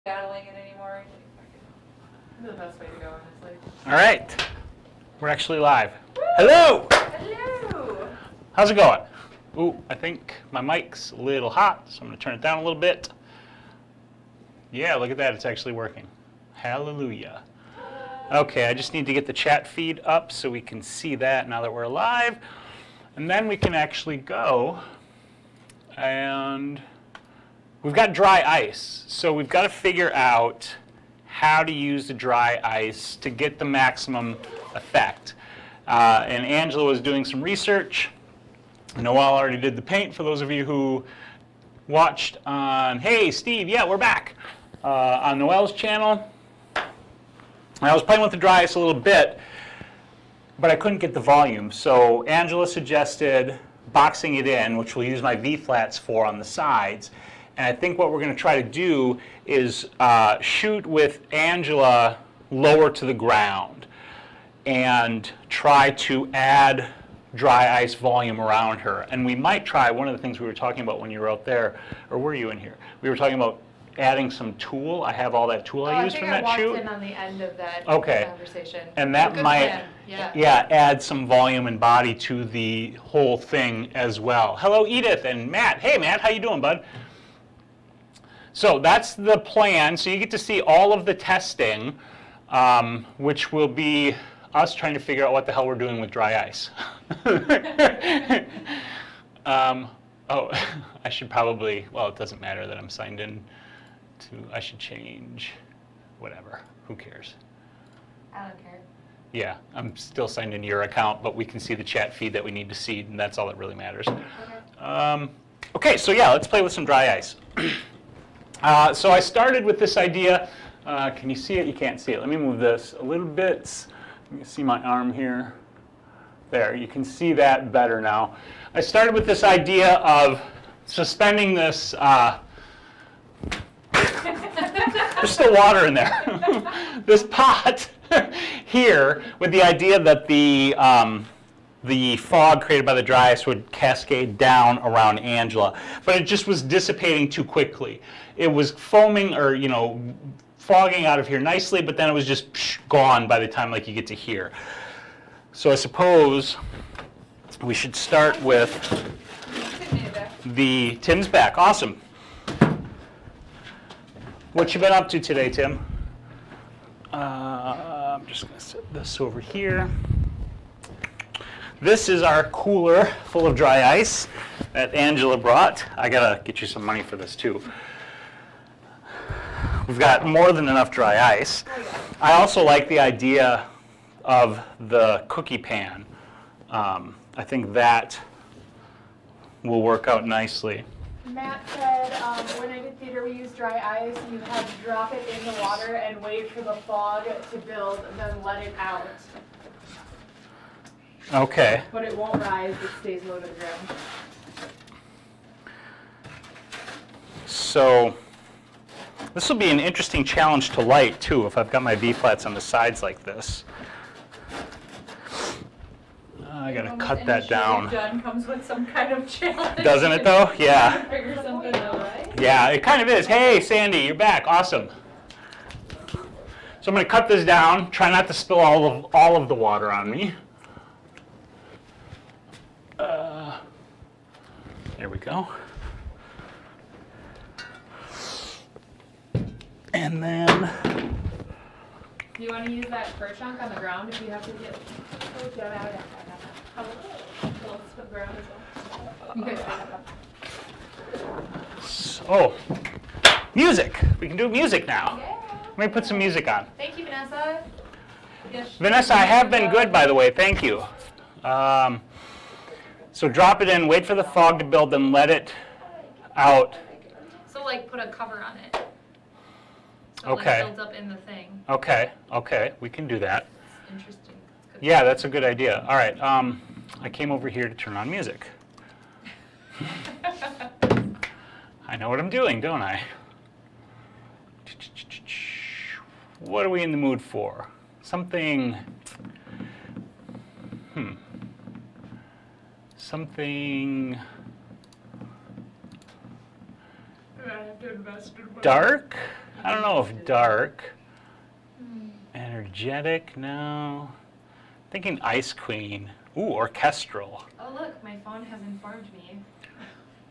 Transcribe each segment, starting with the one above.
battling it anymore. The best way to go, honestly. All right, we're actually live. Woo! Hello. Hello. How's it going? Ooh, I think my mic's a little hot, so I'm going to turn it down a little bit. Yeah, look at that. It's actually working. Hallelujah. Okay, I just need to get the chat feed up so we can see that now that we're live. And then we can actually go and we've got dry ice. So we've got to figure out how to use the dry ice to get the maximum effect. And Angela was doing some research. Noelle already did the paint for those of you who watched on, hey Steve, yeah, we're back, on Noelle's channel. I was playing with the dry ice a little bit, but I couldn't get the volume. So Angela suggested boxing it in, which we'll use my V-flats for on the sides. And I think what we're going to try to do is shoot with Angela lower to the ground and try to add dry ice volume around her. And we might try, one of the things we were talking about when you were out there, or were you in here? We were talking about adding some tulle. I have all that tulle I used from that shoot. I think I walked in on the end of that conversation. And that might, add some volume and body to the whole thing as well. Hello, Edith and Matt. Hey, Matt, how you doing, bud? So that's the plan. So you get to see all of the testing, which will be us trying to figure out what the hell we're doing with dry ice. Oh, I should probably, well, it doesn't matter that I'm signed in to, I should change, whatever, who cares? I don't care. Yeah, I'm still signed into your account, but we can see the chat feed that we need to see, and that's all that really matters. Okay, Okay, so yeah, let's play with some dry ice. So I started with this idea. Can you see it? You can't see it. Let me move this a little bit. You can see my arm here. There, you can see that better now. I started with this idea of suspending this, there's still water in there, this pot here, with the idea that the fog created by the dry ice would cascade down around Angela. But it just was dissipating too quickly. It was foaming, or, you know, fogging out of here nicely, but then it was just gone by the time like you get to here. So I suppose we should start with the Tim's back. Awesome. What you been up to today, Tim? I'm just going to set this over here. This is our cooler full of dry ice that Angela brought. I got to get you some money for this too. We've got more than enough dry ice. I also like the idea of the cookie pan. I think that will work out nicely. Matt said when I did theater we used dry ice. You had to drop it in the water and wait for the fog to build, then let it out. Okay. But it won't rise, it stays low to the ground. So this will be an interesting challenge to light too if I've got my V-flats on the sides like this. I gotta cut that down. Done comes with some kind of challenge. Doesn't it though? Yeah. Figure something out, right? Yeah, it kind of is. Hey, Sandy, you're back. Awesome. So I'm going to cut this down. Try not to spill all of the water on me. There we go. And then. Do you want to use that fur chunk on the ground if you have to get ground as well? So, music. We can do music now. Yeah. Let me put some music on. Thank you, Vanessa. Yes. Vanessa, I have been good, by the way. Thank you. So drop it in, wait for the fog to build, then let it out. So like put a cover on it. So Okay. It builds up in the thing. Okay, okay, we can do that. It's interesting. It's Yeah, that's a good idea. All right, I came over here to turn on music. I know what I'm doing, don't I? What are we in the mood for? Something, something I have to invest in dark? I don't know if dark. Energetic, no. Thinking Ice Queen. Ooh, orchestral. Oh look, my phone has informed me.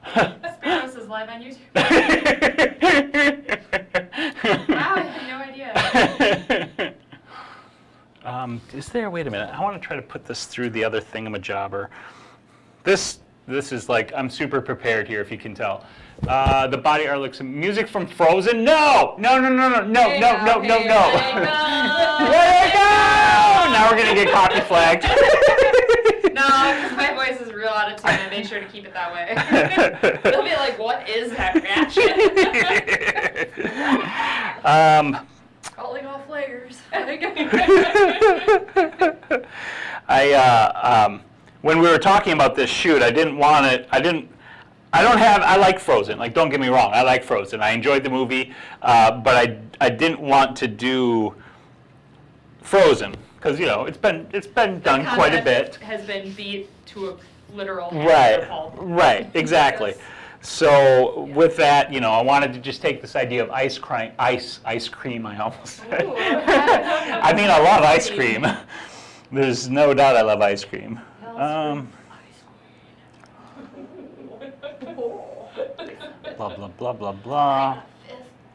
Spyros is live on YouTube. Wow, I had no idea. Is there, wait a minute, I want to try to put this through the other thingamajobber. This is like, I'm super prepared here if you can tell. The body art looks, music from Frozen? No! No, no, no, no, no, no, no, no, no. There you go! Now we're going to get copy flagged. No, because my voice is real out of tune. I made sure to keep it that way. They'll be like, what is that reaction? Calling all flaggers. When we were talking about this shoot, I didn't want it, I like Frozen, like don't get me wrong, I like Frozen. I enjoyed the movie, but I didn't want to do Frozen, because, you know, it's been done quite a bit. Has been beat to a literal pulp. Right, exactly. So with that, you know, I wanted to just take this idea of ice cream, I almost said. Ooh, okay. I mean, I love ice cream. There's no doubt I love ice cream. Blah, blah, blah, blah, blah.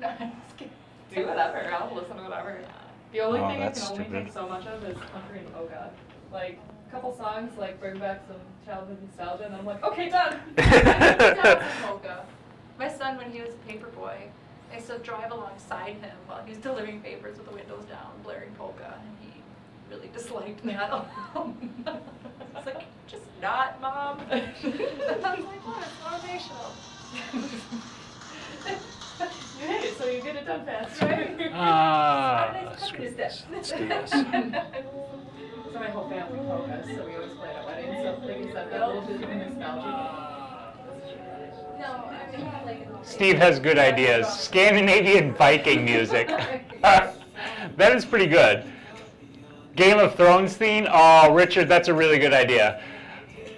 Do whatever, I'll listen to whatever. The only thing I that's can only stupid. think so much of is country and polka. Like, a couple songs, like, bring back some childhood nostalgia, and I'm like, okay, done. Polka. My son, when he was a paper boy, I used to drive alongside him while he was delivering papers with the windows down, blaring polka, and he really disliked that. It's like, just not, Mom. I was like, what? It's motivational. You hate it, so you get it done fast, right? Screw this. Let's do So this. my whole family polkas, so we always play it at weddings. So like you said, that little bit of nostalgia. No, I mean, not like Steve has good ideas. Scandinavian Viking music. That is pretty good. Game of Thrones theme? Oh, Richard, that's a really good idea.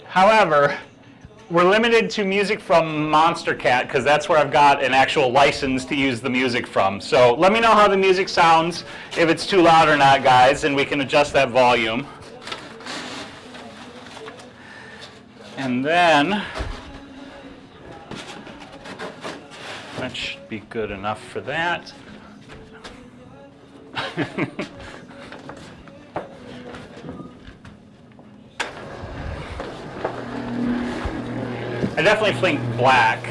However, we're limited to music from Monster Cat because that's where I've got an actual license to use the music from. So let me know how the music sounds, if it's too loud or not, guys, and we can adjust that volume. And then, that should be good enough for that. I definitely think black,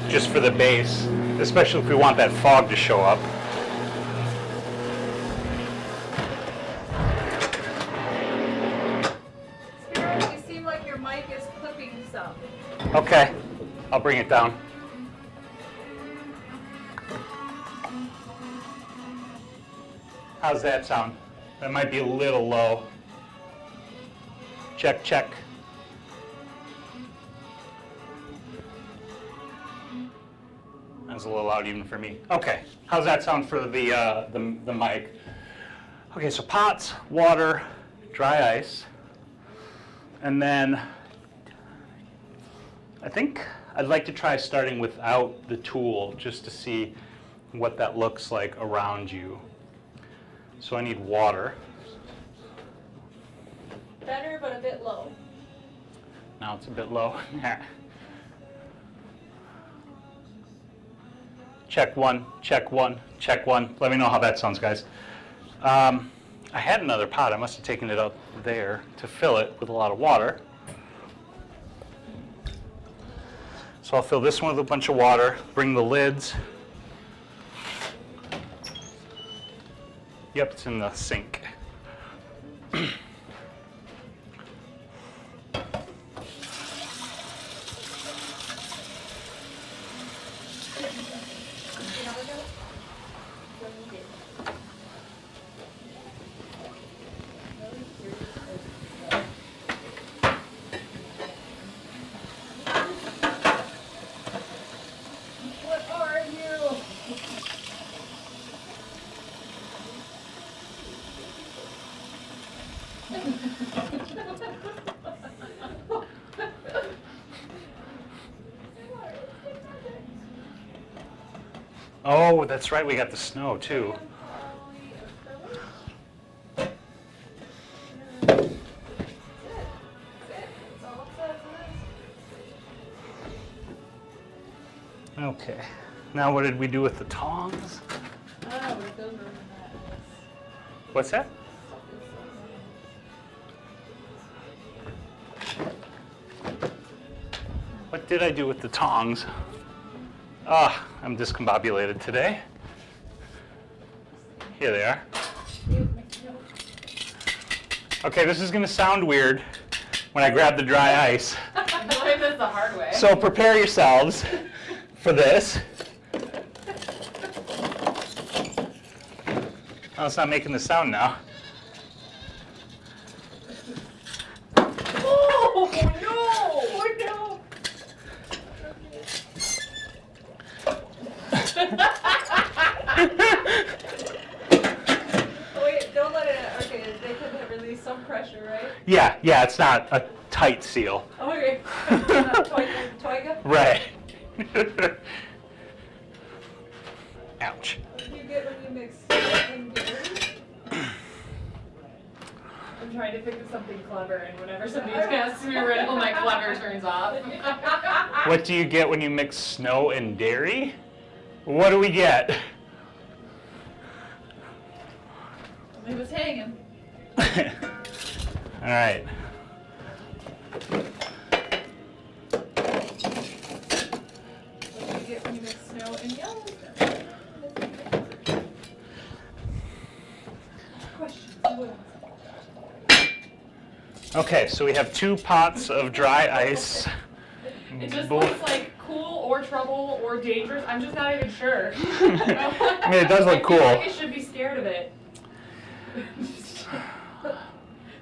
just for the base, especially if we want that fog to show up. Spyros, you seem like your mic is clipping some. Okay, I'll bring it down. How's that sound? That might be a little low. Check, check. That's a little loud even for me. Okay, how's that sound for the mic? Okay, so pots, water, dry ice, and then I think I'd like to try starting without the tool just to see what that looks like around you. So I need water. Better, but a bit low. Now it's a bit low. Check one, check one, check one. Let me know how that sounds, guys. I had another pot. I must have taken it up there to fill it with a lot of water. So I'll fill this one with a bunch of water, bring the lids. Yep, it's in the sink. What are you? Oh, that's right, we got the snow too. Okay, now what did we do with the tongs? Oh, we're building that. What's that? What did I do with the tongs? Ah, I'm discombobulated today. Here they are. Okay, this is gonna sound weird when I grab the dry ice. I learned this the hard way. So prepare yourselves for this. Oh, it's not making the sound now. Oh no! Oh no! Oh, wait, don't let it. Okay, they could release some pressure, right? Yeah, it's not a tight seal. Okay. Toiga? Right. Ouch. What do you get when you mix and dairy? I'm trying to think of something clever, and whenever somebody asks me a riddle, my clever turns off. What do you get when you mix snow and dairy? What do we get? He was hanging. All right. What do you get when you mix snow and Yellowstone? Questions? Okay, so we have 2 pots of dry ice. It just Both- looks like cool or trouble or dangerous. I'm just not even sure. I mean, it does look I feel cool. like I should be scared of it.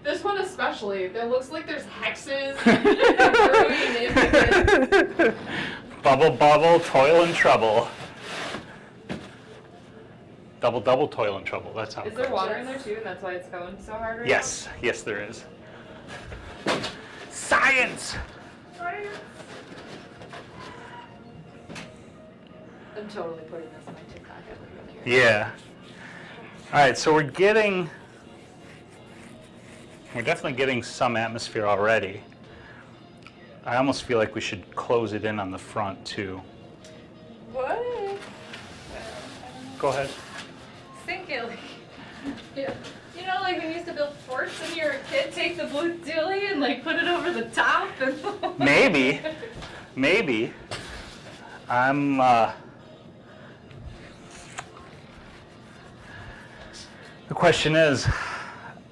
This one especially. There looks like there's hexes brewing into this. Bubble, bubble, toil and trouble. Double, double, toil and trouble. That's how Is it there goes. water in there too, and that's why it's going so hard right Yes, yes, there is. Science! now? I'm totally putting this in my TikTok. I don't care. Yeah. All right, so we're definitely getting some atmosphere already. I almost feel like we should close it in on the front too. What? Go ahead. Thinking, like, yeah. You know, like when you used to build forts when you were a kid, take the blue dilly and like put it over the top and Maybe. Maybe. I'm, the question is,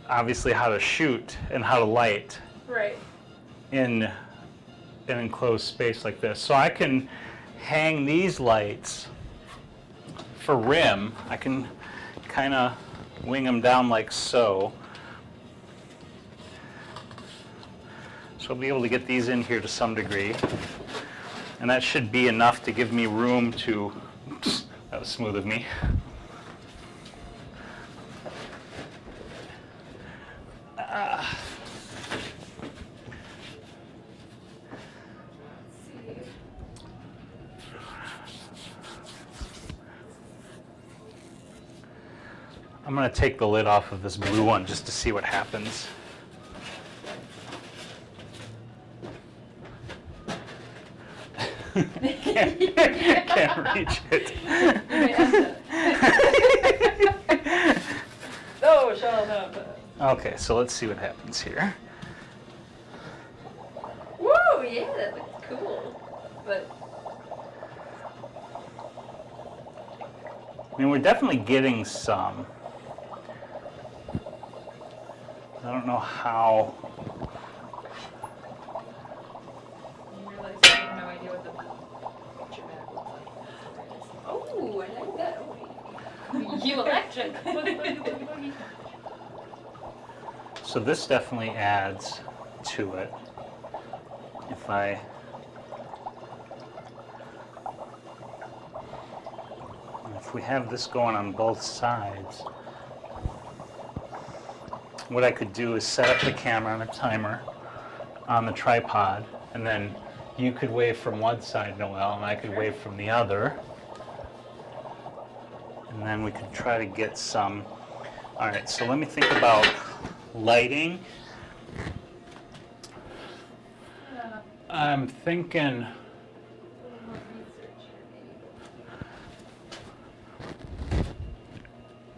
obviously, how to shoot and how to light Right. in an enclosed space like this. So I can hang these lights for rim. I can kind of wing them down like so. So I'll be able to get these in here to some degree. And that should be enough to give me room to, oops, that was smooth of me. I'm going to take the lid off of this blue one just to see what happens. Can't reach it. Oh, shut up. Okay, so let's see what happens here. Woo, yeah, that looks cool. But I mean, we're definitely getting some. I don't know how. you realize I have no idea what the picture map looks like. Oh, I like that. Oh, you electric. So this definitely adds to it. If we have this going on both sides, what I could do is set up the camera on a timer on the tripod, and then you could wave from one side, Noelle, and I could wave from the other. And then we could try to get some. All right, so let me think about lighting. I'm thinking,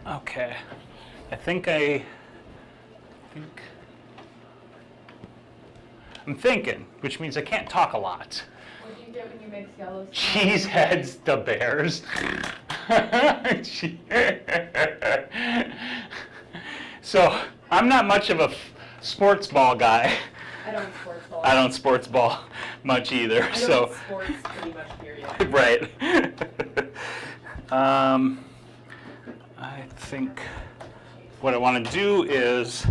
okay, I'm thinking, which means I can't talk a lot. What do you get when you mix yellows? Cheese heads to bears. So I'm not much of a sports ball guy. I don't sports ball. I don't sports ball much either. I don't So sports pretty much, period. right. I think what I want to do is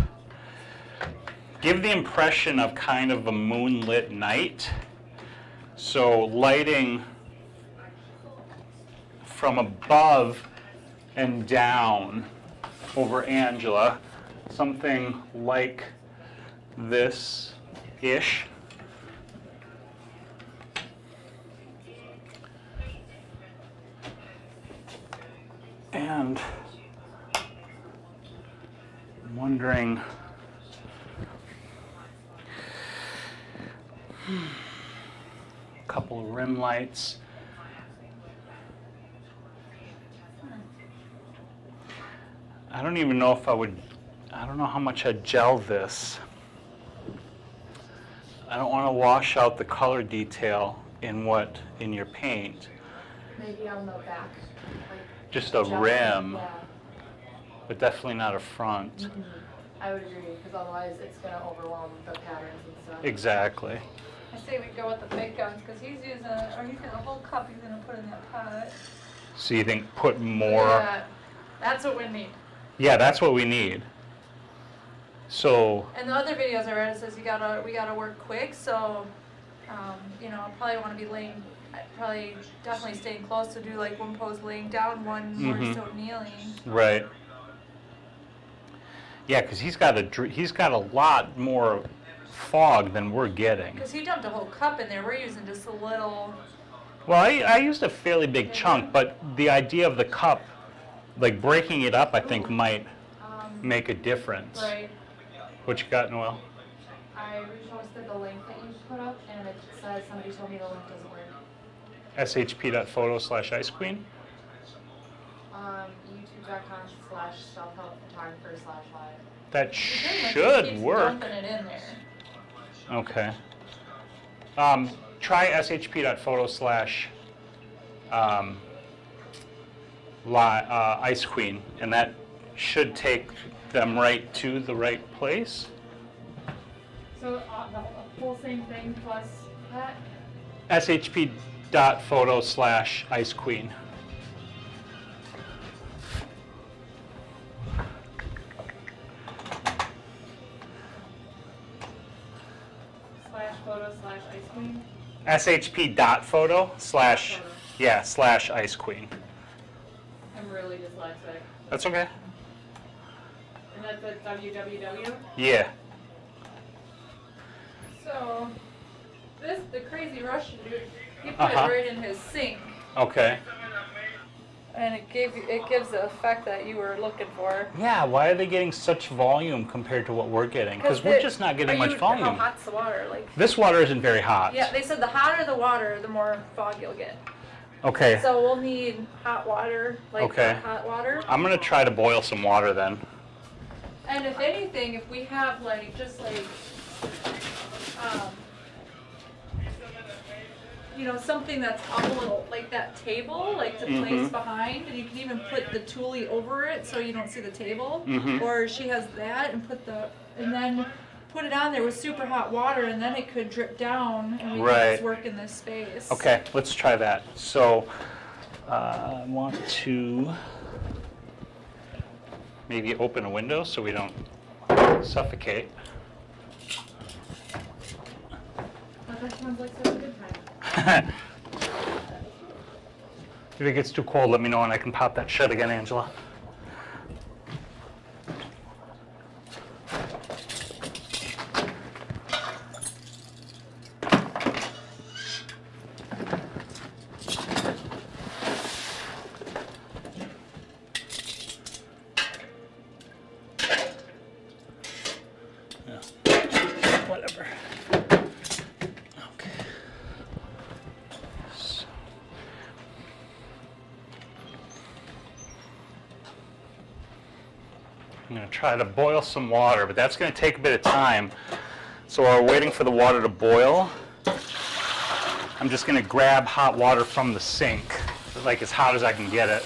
give the impression of kind of a moonlit night. So lighting from above and down over Angela, something like this-ish. And I'm wondering, a couple of rim lights. I don't even know if I don't know how much I'd gel this. I don't want to wash out the color detail in your paint. Maybe on the back. Just a gel. rim, Yeah. but definitely not a front. Mm-hmm. I would agree, because otherwise it's going to overwhelm the patterns and stuff. Exactly. I say we go with the big guns, because he's using a whole cup he's gonna put in that pot. So you think put more? Yeah, that's what we need. Yeah, that's what we need. So, And the other videos I read, it says we gotta work quick, so, you know, I probably wanna be definitely staying close to do like one pose laying down, one more so kneeling. right. Yeah, because he's got a lot more fog than we're getting. Because he dumped a whole cup in there, we're using just a little. Well, I used a fairly big chunk, but the idea of the cup, like breaking it up, I think might make a difference. Right. What you got, Noelle? I reposted the link that you put up, and it says somebody told me the link doesn't work. shp.photo/icequeen. youtube.com/selfhelpphotographer/live. That He should keeps work. dumping it in there. Okay. Try shp.photo/icequeen, and that should take them right to the right place. So the whole same thing plus that? shp.photo/icequeen. /photo/icequeen? shp.photo/icequeen. I'm really dyslexic. That's okay. And that's at www? Yeah. So, the crazy Russian dude, he put Uh-huh. it right in his sink, Okay. and it gives the effect that you were looking for. Yeah, why are they getting such volume compared to what we're getting? Because we're just not getting much How volume. hot's the water? Like, This water isn't very hot. yeah, they said the hotter the water, the more fog you'll get. Okay. So we'll need hot water, like Okay. hot water. I'm going to try to boil some water then. And if anything, if we have you know, something that's up a little, like that table, like to place behind, and you can even put the tule over it so you don't see the table. Or she has that and and then put it on there with super hot water, and then it could drip down, and we can Right. just work in this space. Okay, let's try that. So I want to maybe open a window so we don't suffocate. Oh, that sounds like such a good time. If it gets too cold, let me know and I can pop that shut again, Angela. I'm going to try to boil some water, but that's going to take a bit of time. So while we're waiting for the water to boil, I'm just going to grab hot water from the sink, like as hot as I can get it.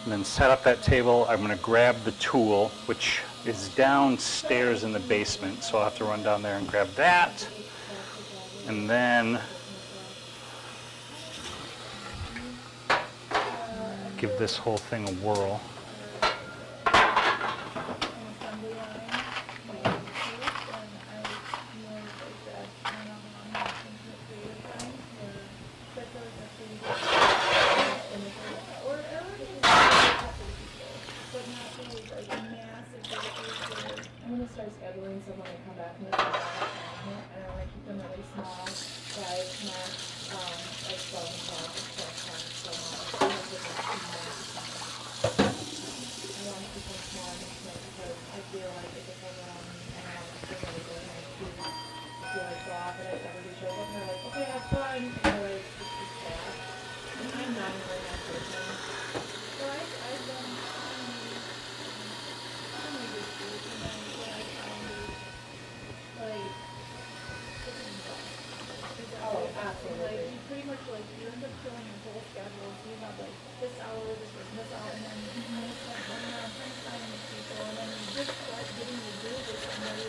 And then set up that table. I'm going to grab the tool, which is downstairs in the basement, so I'll have to run down there and grab that. And then give this whole thing a whirl.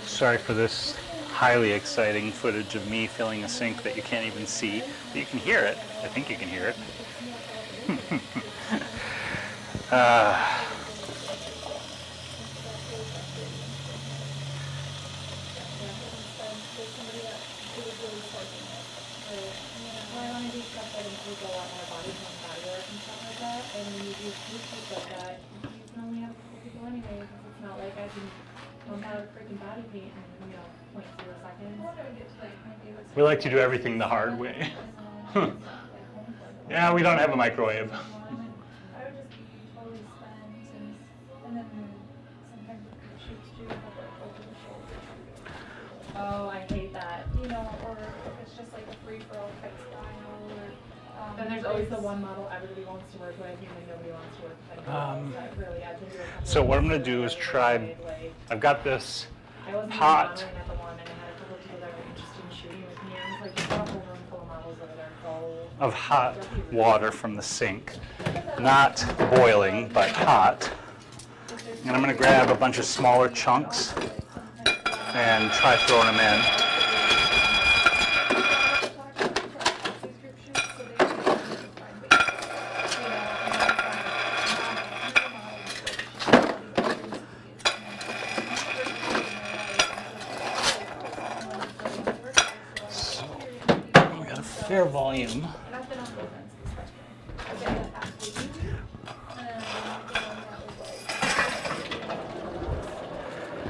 Sorry for this highly exciting footage of me filling a sink that you can't even see, but you can hear it. I think you can hear it. We like to do everything the hard way. Yeah, we don't have a microwave. I would just be totally spent, and then sometimes the shoots do have like over the shoulder. Oh, I hate that. You know, or if it's just like a free-for-all type style, or Then there's always the one model everybody wants to work with, and then nobody wants to work with anyone else. That really adds into a So what I'm going to do is try, I've got this pot. I wasn't at the one, and I had a couple of people that were interested in shooting with me, and I was like, you've got a whole room full of models over there, of hot water from the sink. Not boiling, but hot. And I'm going to grab a bunch of smaller chunks and try throwing them in. Fair volume.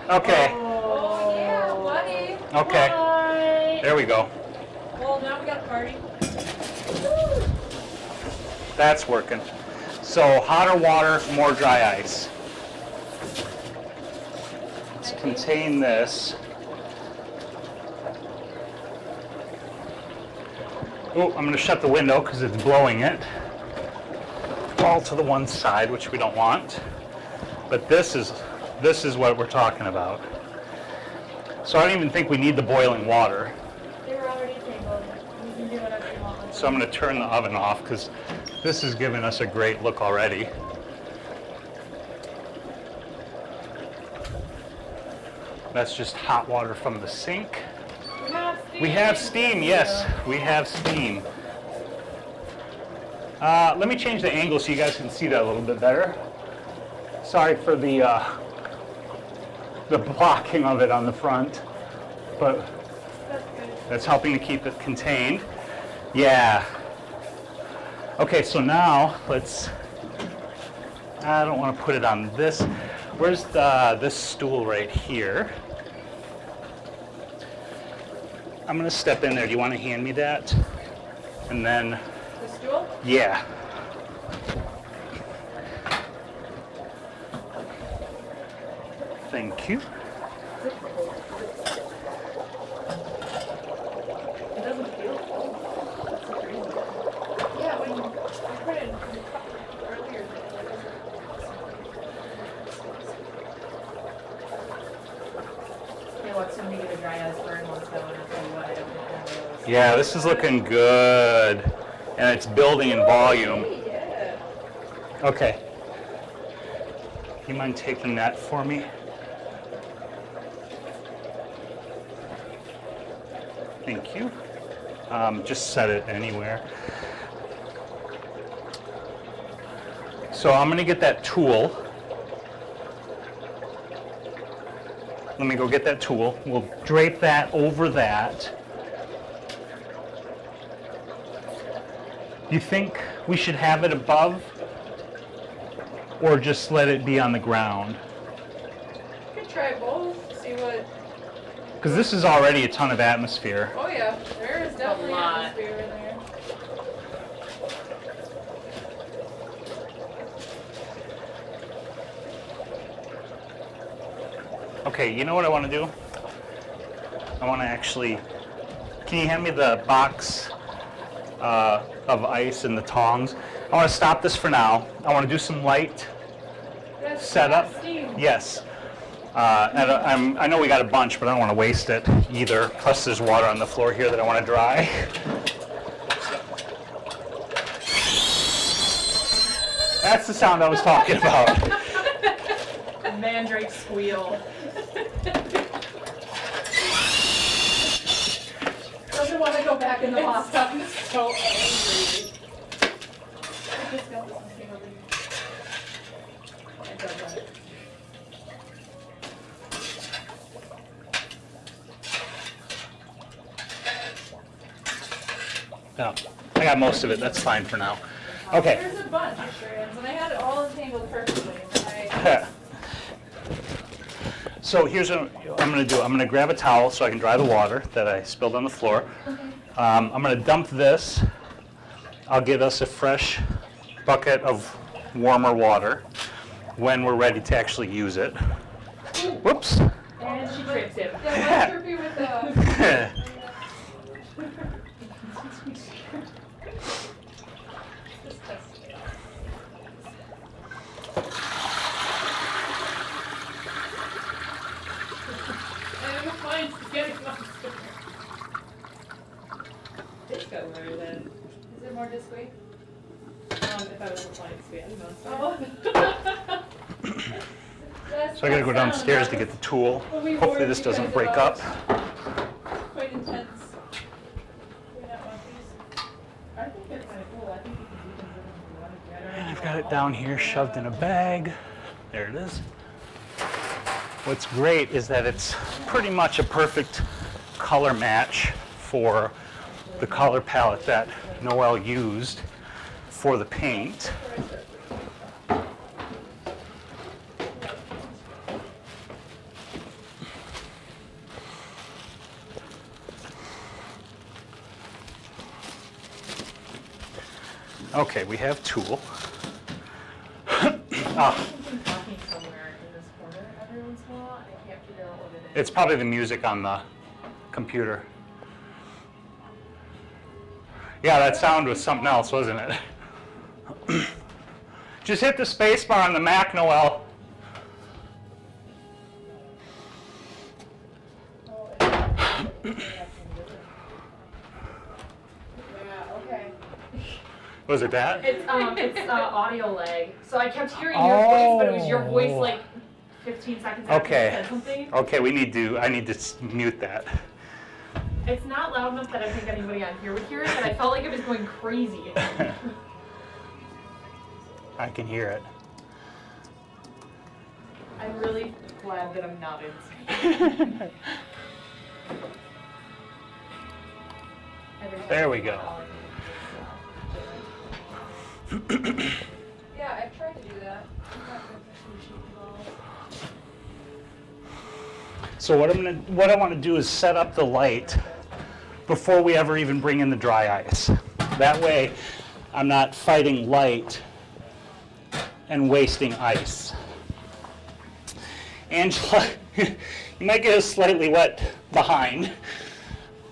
Okay. Oh yeah, buddy. Okay. Bye. There we go. Well, now we got a party. That's working. So hotter water, more dry ice. Let's contain this. Oh, I'm going to shut the window because it's blowing it all to the one side, which we don't want. But this is what we're talking about. So I don't even think we need the boiling water. They were already tangled. You can do whatever you want. So I'm going to turn the oven off because this is giving us a great look already. That's just hot water from the sink. We have steam, yes, we have steam. Let me change the angle so you guys can see that a little bit better. Sorry for the blocking of it on the front, but that's helping to keep it contained. Yeah. Okay, so now let's, I don't want to put it on this. Where's this stool right here? I'm going to step in there. Do you want to hand me that? And then, The stool? yeah. Thank you. It doesn't feel cold. That's so crazy. Yeah, when I put it in the cup earlier, it Yeah, watch somebody get a dry ice burn once though, and I'll tell you what, I don't think that Yeah, this is looking good. And it's building in volume. Yeah. Okay. You mind taking that for me? Thank you. Just set it anywhere. So I'm going to get that tool. Let me go get that tool. We'll drape that over that. Do you think we should have it above or just let it be on the ground? You could try both, see what. Because this is already a ton of atmosphere. Oh, yeah, there is definitely lot. atmosphere in there. Okay, you know what I want to do? I want to actually, can you hand me the box of ice and the tongs? I want to stop this for now. I want to do some light That's setup. steam. Yes. And I know we got a bunch, but I don't want to waste it either. Plus there's water on the floor here that I want to dry. That's the sound I was talking about. Mandrake squeal. Doesn't want to go back in the box. I'm so angry. I just got this thing over here. It does that. No, I got most of it. That's fine for now. Okay. There's a bunch of strands, and I had it all entangled perfectly. And So here's what I'm going to do. I'm going to grab a towel so I can dry the water that I spilled on the floor. I'm going to dump this. I'll get us a fresh bucket of warmer water when we're ready to actually use it. Whoops. And she tripped him. yeah, what's trippy with the... Just test it. And you're fine getting on. It's got lower then. Is it more discreet? If I was applying to it, Oh. So I got to go downstairs to get the tool. Hopefully this doesn't break up. Quite intense. We don't want these. I think that's kind of cool. I think you can do things with them if you want to. And I've got it down here shoved in a bag. There it is. What's great is that it's pretty much a perfect color match for the color palette that Noelle used for the paint. Okay, we have tool. Something talking somewhere in this corner every once in a while, and I can't figure out what it is. It's probably the music on the computer. Yeah, that sound was something else, wasn't it? Just hit the space bar on the Mac, Noelle. Yeah, okay. Was it that? It's audio lag. So I kept hearing your voice, but it was your voice like 15 seconds after Okay. you said something. Okay, I need to mute that. It's not loud enough that I think anybody on here would hear it, but I felt like it was going crazy. I can hear it. I'm really glad that I'm not in. There we go. Yeah, I've tried to do that. I'm not good for sushi at all. So what I want to do is set up the light before we ever even bring in the dry ice. That way, I'm not fighting light and wasting ice. Angela, you might get a slightly wet behind,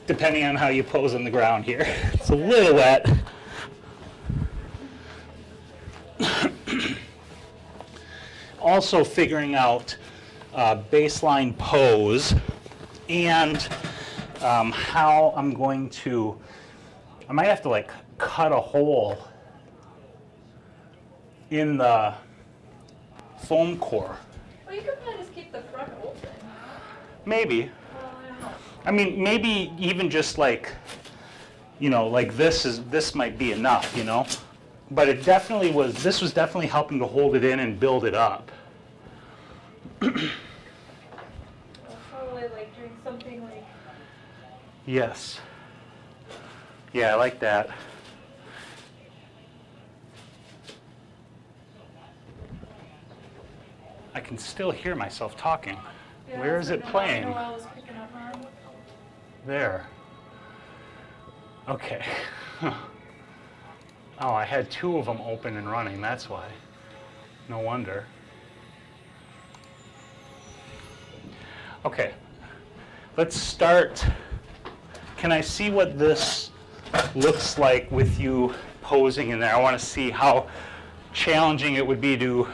depending on how you pose on the ground here. It's a little wet. Also figuring out baseline pose and how I'm going to, I might have to like cut a hole in the foam core. Well, you could probably just keep the front open. Maybe. Well, I don't know. I mean, maybe even just like, you know, like this might be enough, you know? But it definitely was, this was definitely helping to hold it in and build it up. Probably like doing something like. Yes. Yeah, I like that. I can still hear myself talking. Yeah, Where is it playing? Noelle was picking up on. There. Okay. Oh, I had two of them open and running, that's why. No wonder. Okay, let's start. Can I see what this looks like with you posing in there? I want to see how challenging it would be to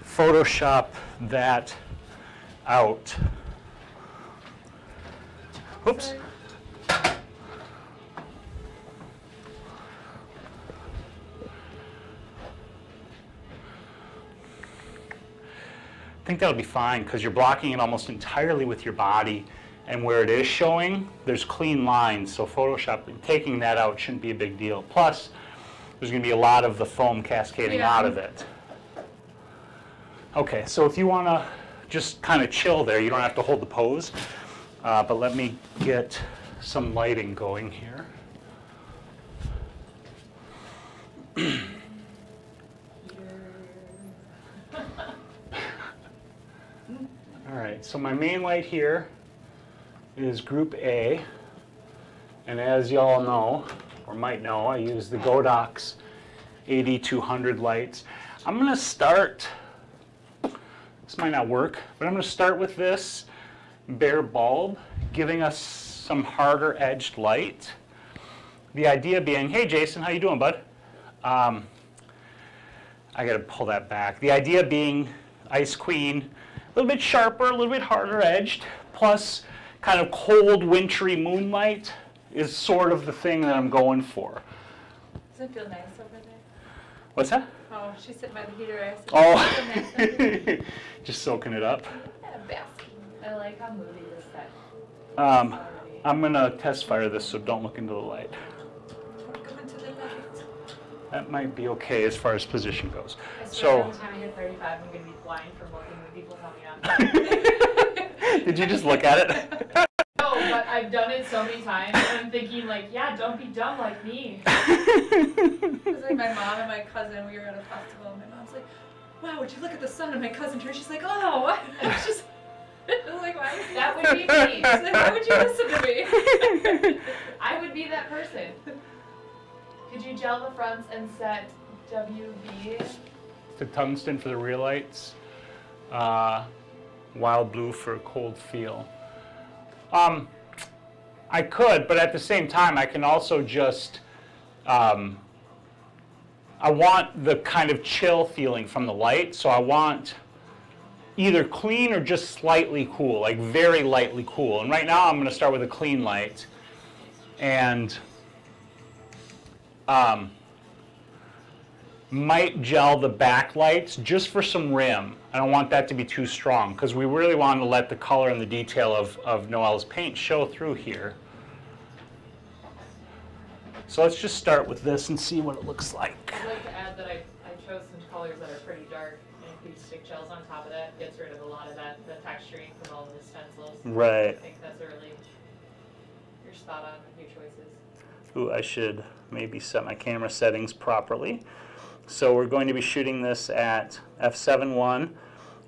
Photoshop that out. Oops. I think that'll be fine because you're blocking it almost entirely with your body, and where it is showing, there's clean lines, so Photoshop, taking that out shouldn't be a big deal. Plus, there's going to be a lot of the foam cascading out of it. Okay, so if you want to just kind of chill there, you don't have to hold the pose, but let me get some lighting going here. All right, so my main light here is group A, and as y'all know, or might know, I use the Godox 8200 lights. I'm gonna start, this might not work, but I'm gonna start with this bare bulb, giving us some harder edged light. The idea being, hey Jason, how you doing, bud? I gotta pull that back. The idea being Ice Queen, a little bit sharper, a little bit harder edged, plus kind of cold, wintry moonlight is sort of the thing that I'm going for. Does it feel nice over there? What's that? Oh, she's sitting by the heater. I said, Oh, "Does it feel nice over there?" just soaking it up. Yeah, basking. I like how moody this set. I'm gonna test fire this, so don't look into the light. Don't go into the light. That might be okay as far as position goes. I swear So, every time I hit 35, I'm going to be blind from looking when people tell me I'm did you just look at it? No, but I've done it so many times, and I'm thinking, like, yeah, don't be dumb like me. It was like my mom and my cousin, we were at a festival, and my mom's like, wow, would you look at the sun? And my cousin turned, she's like, oh. And I was just, I was like, why? That would be me. She's like, why would you listen to me? I would be that person. Could you gel the fronts and set WB? The tungsten for the rear lights, wild blue for a cold feel. I could, but at the same time, I can also just, I want the kind of chill feeling from the light, so I want either clean or just slightly cool, like very lightly cool. And right now I'm going to start with a clean light, and might gel the backlights just for some rim. I don't want that to be too strong because we really want to let the color and the detail of Noelle's paint show through here. So let's just start with this and see what it looks like. I'd like to add that I chose some colors that are pretty dark, and if we stick gels on top of that, it gets rid of a lot of that, the texturing from all of the stencils. Right. I think that's a really, your spot on with your choices. Ooh, I should maybe set my camera settings properly. So we're going to be shooting this at f7.1,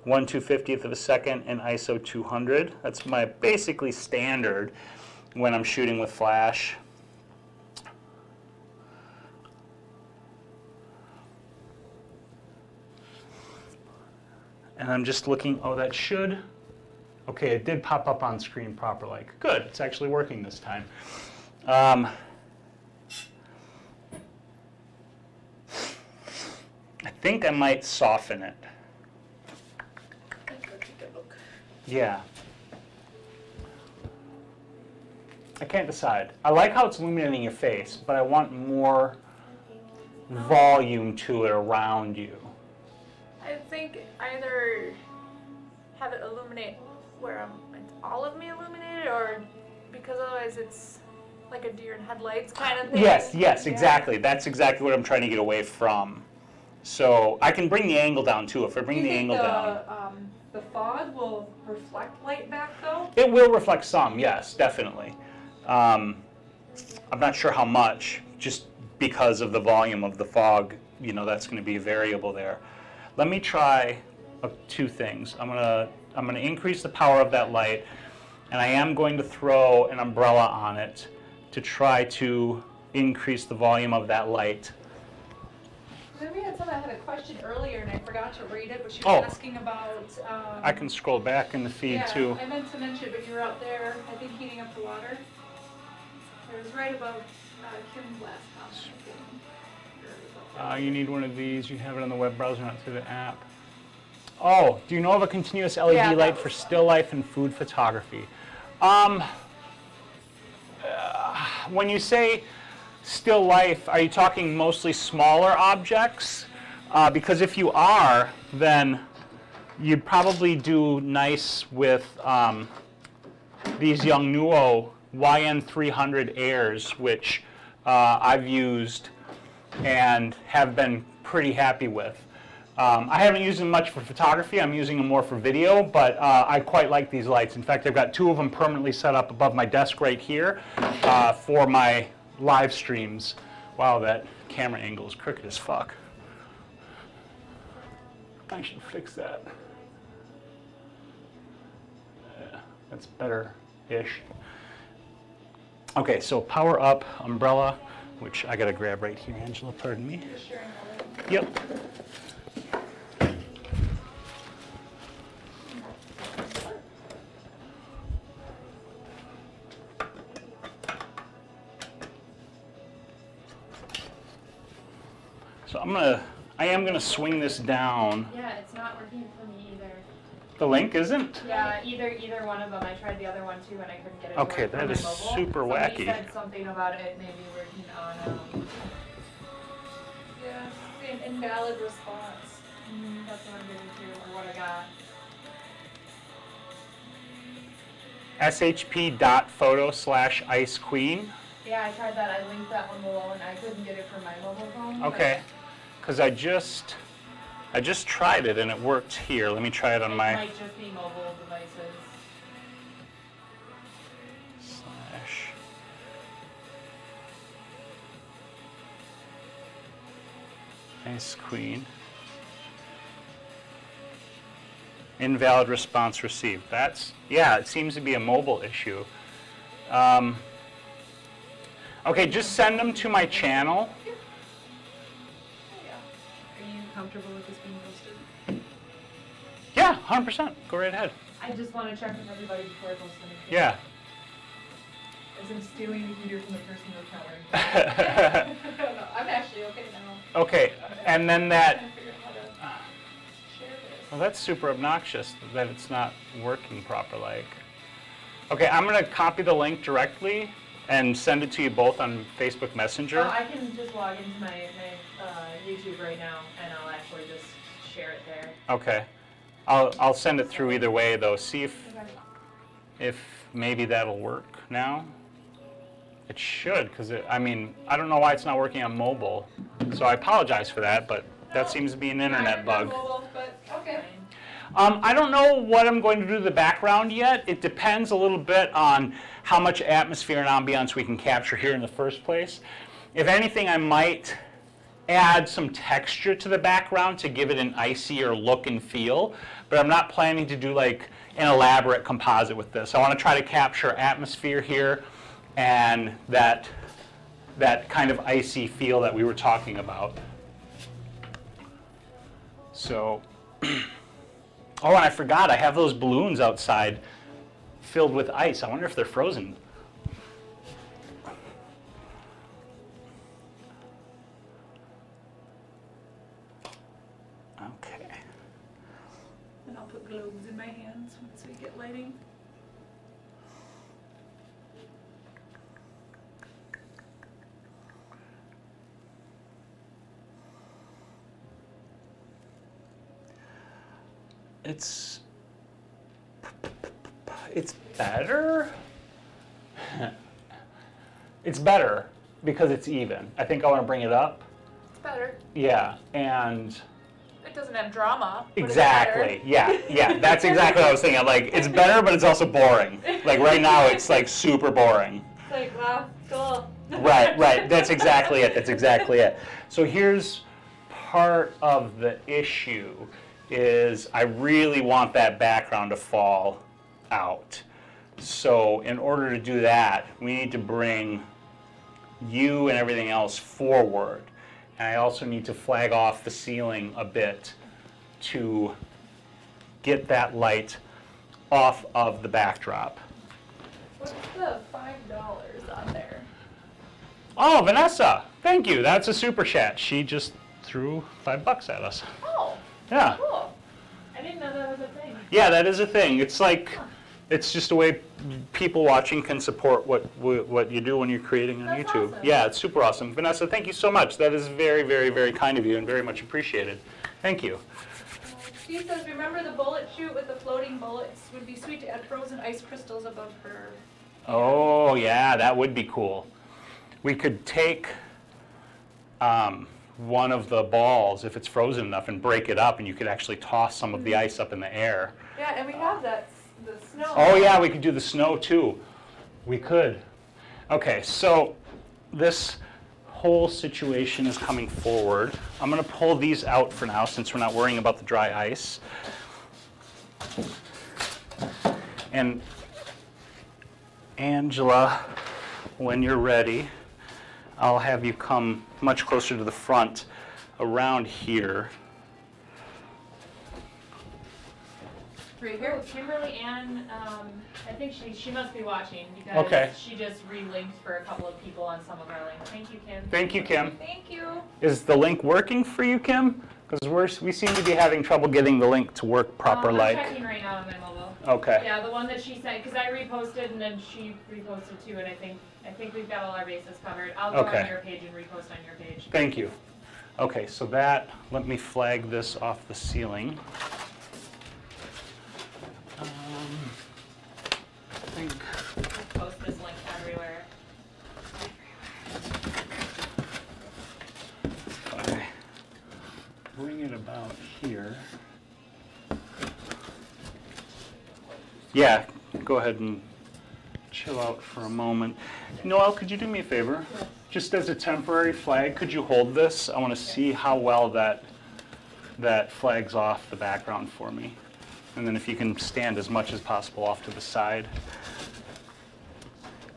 1/250th of a second, and ISO 200. That's my basically standard when I'm shooting with flash. And I'm just looking, oh, that should, okay, it did pop up on screen proper like. Good, it's actually working this time. I think I might soften it. Yeah. I can't decide. I like how it's illuminating your face, but I want more volume to it around you. I think either have it illuminate where it's all of me illuminated, or because otherwise it's like a deer in headlights kind of thing. Yes, yes, exactly. That's exactly what I'm trying to get away from. So I can bring the angle down too. If I bring the angle down. The fog will reflect light back though? It will reflect some, yes, definitely. I'm not sure how much, just because of the volume of the fog, you know, that's going to be a variable there. Let me try two things. I'm gonna increase the power of that light, and I am going to throw an umbrella on it to try to increase the volume of that light. Then we had someone that had a question earlier, and I forgot to read it, but she was asking about... I can scroll back in the feed too. I meant to mention, but you were out there, I think, heating up the water. It was right above Kim's last comment. You need one of these. You have it on the web browser, not through the app. Oh, do you know of a continuous LED light for still life and food photography? When you say still life, are you talking mostly smaller objects? Because if you are, then you'd probably do nice with these Yongnuo YN300 Airs, which I've used and have been pretty happy with. I haven't used them much for photography. I'm using them more for video, but I quite like these lights. In fact, I've got two of them permanently set up above my desk right here for my live streams. Wow, that camera angle is crooked as fuck. I should fix that. Yeah, that's better-ish. Okay, so power up, umbrella, which I gotta grab right here, Angela, pardon me. Yep. So I am gonna swing this down. Yeah, it's not working for me either. The link isn't? Yeah, either one of them. I tried the other one too, and I couldn't get it. Okay, to work that is on my mobile. super wacky. Somebody said something about it maybe working on. Yeah, an invalid response. That's what I'm getting to, or what I got. shp.photo/icequeen. Yeah, I tried that. I linked that one below, and I couldn't get it from my mobile phone. Okay, because I just tried it and it worked here. Let me try it on my. It might just be mobile devices. /icequeen. Invalid response received. That's, yeah, it seems to be a mobile issue. Okay, just send them to my channel. Are you comfortable with this being posted? Yeah, 100%. Go right ahead. I just want to check with everybody before I post anything. Yeah. As I'm stealing the heater from the person who's not wearing it. No, I'm actually okay now. Okay, and then that. I'm trying to figure out how to share this. Well, that's super obnoxious that it's not working proper. Like, okay, I'm gonna copy the link directly and send it to you both on Facebook Messenger. I can just log into my YouTube right now, and I'll actually just share it there. Okay, I'll send it through either way though. See if maybe that'll work now. It should, because I mean, I don't know why it's not working on mobile, so I apologize for that, but that seems to be an internet bug. Mobile, but okay. I don't know what I'm going to do to the background yet. It depends a little bit on how much atmosphere and ambiance we can capture here in the first place. If anything, I might add some texture to the background to give it an icier look and feel, but I'm not planning to do like an elaborate composite with this. I want to try to capture atmosphere here and that kind of icy feel that we were talking about. So, oh, and I forgot, I have those balloons outside filled with ice. I wonder if they're frozen. Okay. And I'll put globes in my hands once we get lighting. It's better. It's better because it's even. I think I want to bring it up. It's better. Yeah, and It doesn't have drama. But exactly. Yeah. That's exactly what I was thinking. Like, it's better, but it's also boring. Like right now, it's like super boring. It's like, wow, cool. Right. That's exactly it. So here's part of the issue is I really want that background to fall out. So in order to do that, we need to bring you and everything else forward. And I also need to flag off the ceiling a bit to get that light off of the backdrop. What's the $5 on there? Oh, Vanessa, thank you. That's a super chat. She just threw $5 at us. Oh, Yeah. cool. I didn't know that was a thing. Yeah, that is a thing. It's like, it's just a way people watching can support what you do when you're creating on That's YouTube. awesome. Yeah, it's super awesome. Vanessa, thank you so much. That is very, very, very kind of you and very much appreciated. Thank you. Steve says, remember the bullet shoot with the floating bullets? Would be sweet to add frozen ice crystals above her. Oh, yeah, that would be cool. We could take one of the balls, if it's frozen enough, and break it up, and you could actually toss some of the ice up in the air. Yeah, and we have that, the snow. Oh yeah, we could do the snow too. We could. Okay, so this whole situation is coming forward. I'm going to pull these out for now since we're not worrying about the dry ice. And Angela, when you're ready, I'll have you come much closer to the front around here. Right here. Oh, Kimberly Ann, I think she must be watching because Okay. she just relinked for a couple of people on some of our links. Thank you, Kim. Thank you, Kim. Thank you. Is the link working for you, Kim? Because we seem to be having trouble getting the link to work proper I'm like. checking right now on my mobile. Okay. Yeah, the one that she sent, because I reposted and then she reposted too, and I think we've got all our bases covered. I'll go Okay. on your page and repost on your page. Thank you. Okay, so let me flag this off the ceiling. I think. Post this link everywhere. If I bring it about here. Yeah, go ahead and chill out for a moment. Noelle, could you do me a favor? Yes. Just as a temporary flag, could you hold this? I want to see how well that flags off the background for me. And then if you can stand as much as possible off to the side.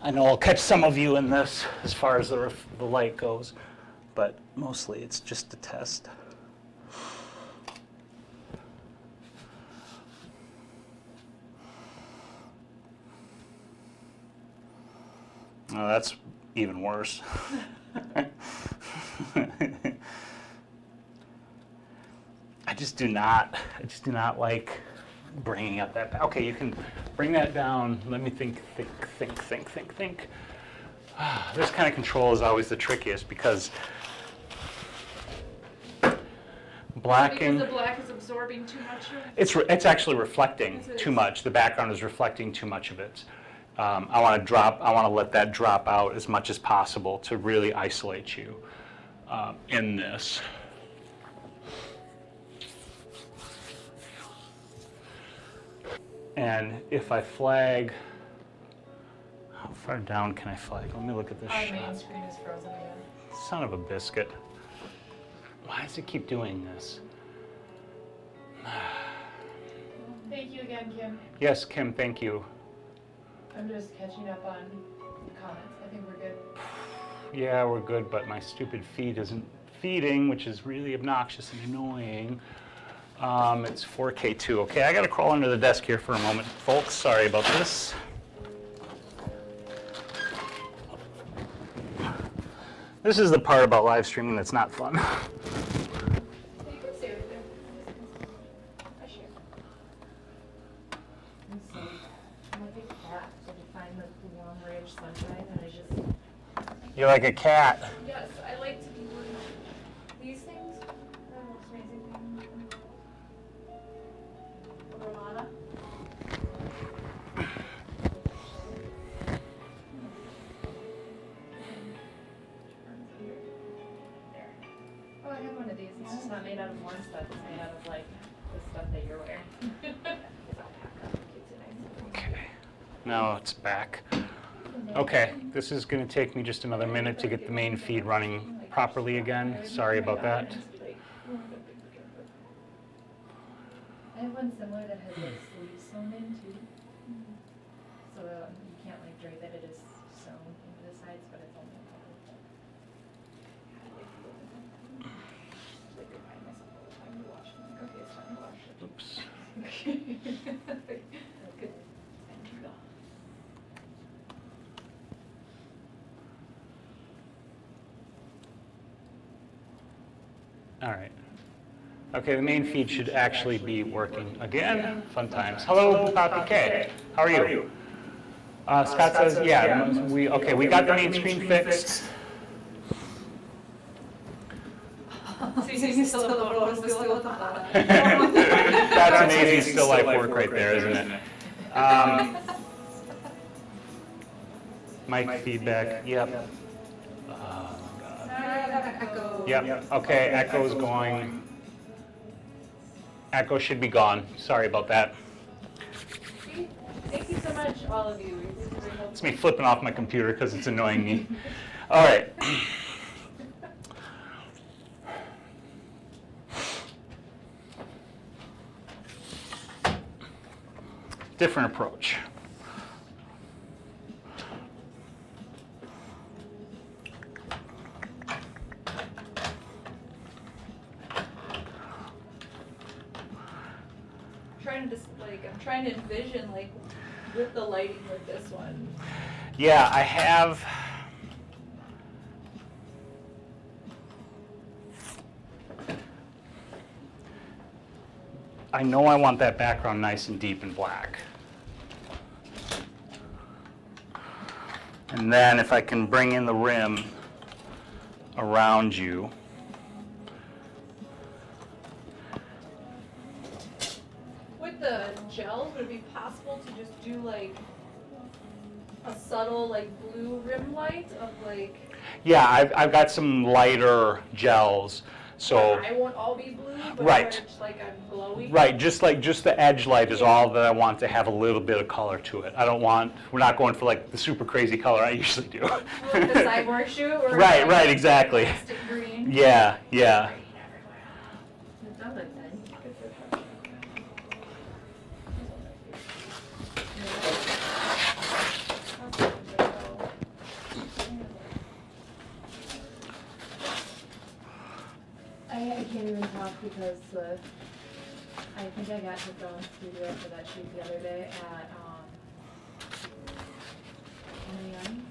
I know I'll catch some of you in this as far as the light goes, but mostly it's just a test. Oh, that's even worse. I just do not like bringing up that. Okay, you can bring that down. Let me think. This kind of control is always the trickiest because blacking. Because the black is absorbing too much of it. It's actually reflecting Is it? too much. The background is reflecting too much of it. I want to let that drop out as much as possible to really isolate you in this. And if I flag, how far down can I flag? Let me look at this Our shot. main screen is frozen again. Son of a biscuit. Why does it keep doing this? Thank you again, Kim. Yes, Kim, thank you. I'm just catching up on comments. I think we're good. Yeah, we're good, but my stupid feed isn't feeding, which is really obnoxious and annoying. It's 4K too. Okay, I gotta crawl under the desk here for a moment, folks. Sorry about this. This is the part about live streaming that's not fun. You can stay right there. I share. I'm like a cat, so to find the warm ridge sunshine, and I just... You're like a cat. Yes, I like to be with these things. They're the most amazing thing. Romana. There. Oh, I have one of these. It's just not made out of warm stuff. It's made out of like the stuff that you're wearing. It's alpaca. Keeps it nice. Okay, now it's back. Okay, this is going to take me just another minute to get the main feed running properly again. Sorry about that. I have one similar that has like sleeves sewn in too. So you can't like drape it, it is sewn into the sides, but it's only a couple. Like remind myself all the time to wash them. Like, okay, it's time to wash it. Oops. Good. All right. Okay, the main feed should actually be working again. Fun times. Hello, Bukaki K. How are you? Scott says, yeah, we got the main screen fixed. That's amazing still life work right there, isn't it? Mic feedback, yep. Yep, okay, echo is going. Echo should be gone. Sorry about that. Thank you so much, all of you. It's me flipping off my computer because it's annoying me. All right. Different approach. I'm trying to envision like with the lighting with this one. Yeah, I have. I know I want that background nice and deep and black. And then if I can bring in the rim around you. With the gels, would it be possible to just do like a subtle like blue rim light of like... Yeah, I've got some lighter gels. So I won't all be blue, but right. like I'm glowy. Right, just the edge light is all that I want to have a little bit of color to it. I don't want, we're not going for like the super crazy color I usually do. Like the cyborg shoot? Or Right, like right, exactly. plastic green? Yeah, yeah. I can't even talk because I think I got hooked on studio for that shoot the other day at Young,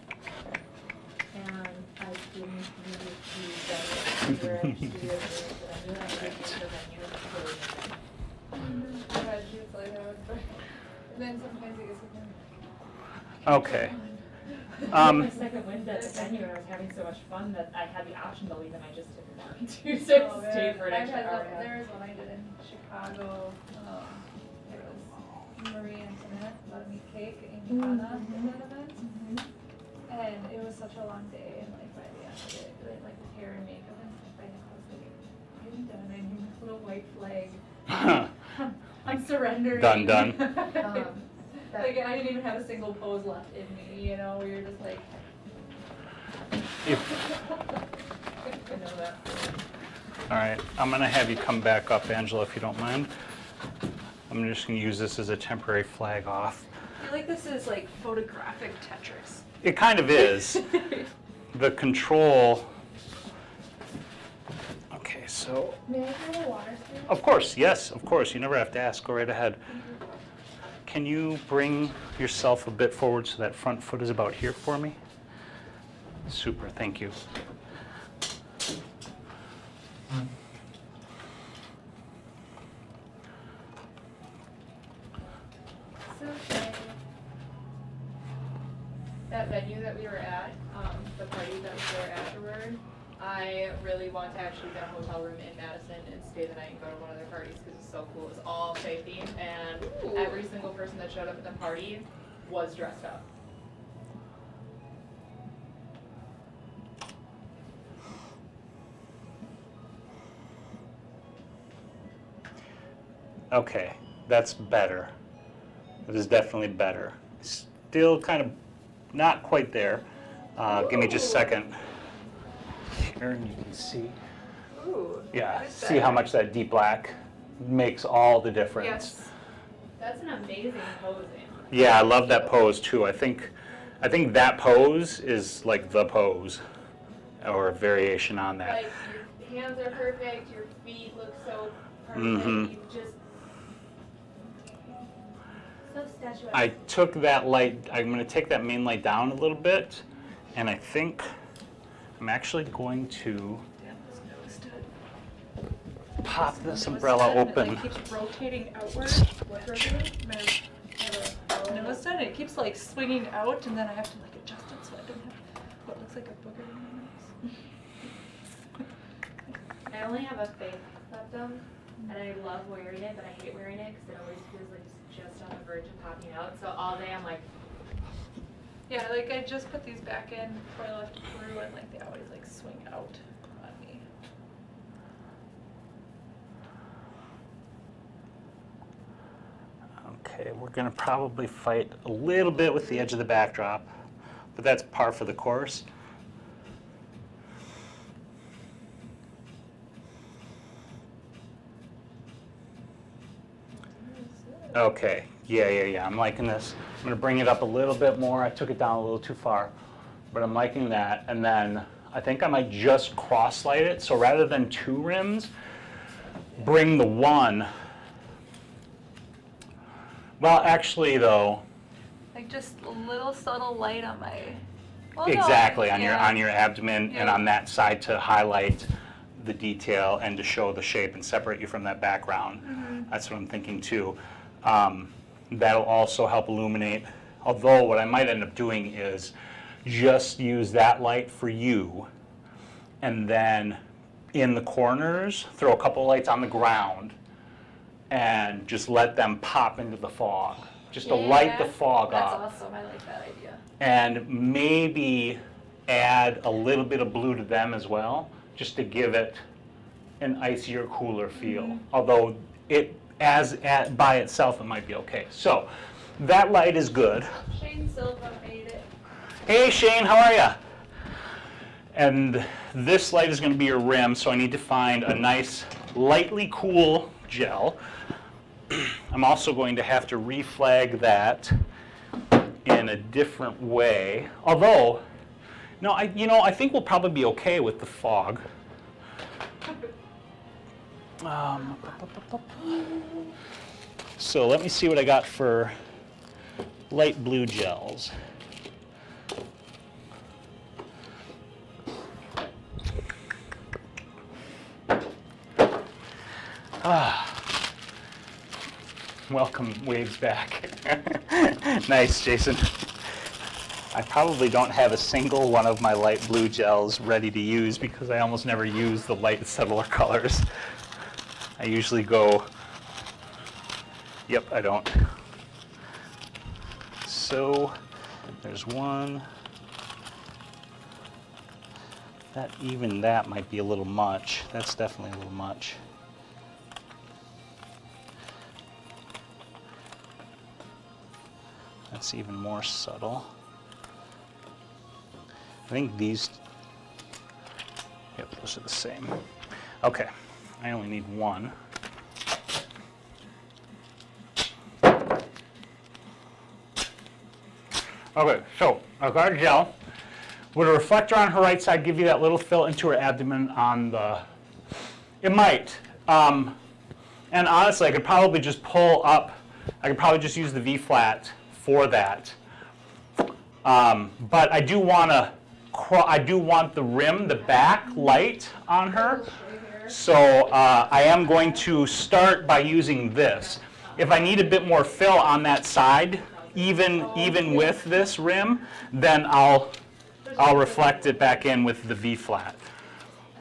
and I didn't really see that where studio is, but I knew I could use the venue for I've had shoots like that, but then sometimes it gets Okay. my second wind at the venue, and I was having so much fun that I had the option to leave, and I just didn't want to. So I stayed for an extra hour. There was one I did in Chicago. It was Marie Antoinette, Let Me Cake, Amy Hanna did that event. And it was such a long day, and like by the end of it, like the hair and makeup and stuff, I was like, I haven't done anything. This little white flag. I I'm surrendering. Done. Like I didn't even have a single pose left in me, you know, where you're just like. I know that. All right, I'm gonna have you come back up, Angela, if you don't mind. I'm just gonna use this as a temporary flag off. I feel like this is like photographic Tetris. It kind of is. The control. Okay, so. May I have a water spoon? Of course, yes, of course. You never have to ask. Go right ahead. Can you bring yourself a bit forward so that front foot is about here for me? Super, thank you. So, Shay, that venue that we were at, the party that we were afterward, I really want to actually get a hotel room in Madison and stay the night and go to one of their parties because it's so cool. It's all Shay themed, and every single person that showed up at the party was dressed up. Okay, that's better. That is definitely better. Still kind of not quite there. Give me just a second. Here, and you can see. Ooh. Yeah, that is see how better. much that deep black makes all the difference. Yes. That's an amazing posing. Yeah, I love that pose too. I think that pose is like the pose, or a variation on that. Like, your hands are perfect, your feet look so perfect, Mhm. you just... So statuesque. I took that light, I'm going to take that main light down a little bit, and I think I'm actually going to Damn, this nose stood. pop this Nose umbrella stood, and open. It like keeps rotating outward. What's rotating? My nose stood, it keeps like swinging out, and then I have to like adjust it so I don't have what looks like a booger in my nose. I only have a fake septum, and I love wearing it, but I hate wearing it because it always feels like it's just on the verge of popping out. So all day I'm like, Yeah, like I just put these back in before I left Peru, and like they always like swing out on me. Okay, we're going to probably fight a little bit with the edge of the backdrop, but that's par for the course. Okay, yeah. I'm liking this. I'm going to bring it up a little bit more. I took it down a little too far, but I'm liking that. And then I think I might just cross-light it. So rather than 2 rims, bring the one. Well, actually, though, Like just a little subtle light on my. Well, no, exactly on yeah. your abdomen and Yeah. on that side to highlight the detail and to show the shape and separate you from that background. Mm-hmm. That's what I'm thinking too. That'll also help illuminate. Although what I might end up doing is just use that light for you, and then in the corners throw a couple lights on the ground and just let them pop into the fog, just to light the fog That's up. awesome. I like that idea. And maybe add a little bit of blue to them as well, just to give it an icier, cooler feel. Although by itself, it might be okay. So that light is good. Shane Silva made it. Hey Shane, how are ya? And this light is going to be your rim, so I need to find a nice, lightly cool gel. I'm also going to have to reflag that in a different way. Although, no, I think we'll probably be okay with the fog. So let me see what I got for light blue gels. Welcome, Waves back. Nice, Jason. I probably don't have a single one of my light blue gels ready to use because I almost never use the light subtler colors. I usually go, yep, I don't. So there's one. Even that might be a little much. That's definitely a little much. That's even more subtle. I think these, yep, those are the same. Okay, I only need one. Okay, so I've got a gel. Would a reflector on her right side give you that little fill into her abdomen on the, it might. And honestly, I could probably just pull up, I could probably just use the V-flat for that. But I do want the rim, the back light on her. So I am going to start by using this. If I need a bit more fill on that side, even with this rim, then I'll reflect it back in with the V-flat.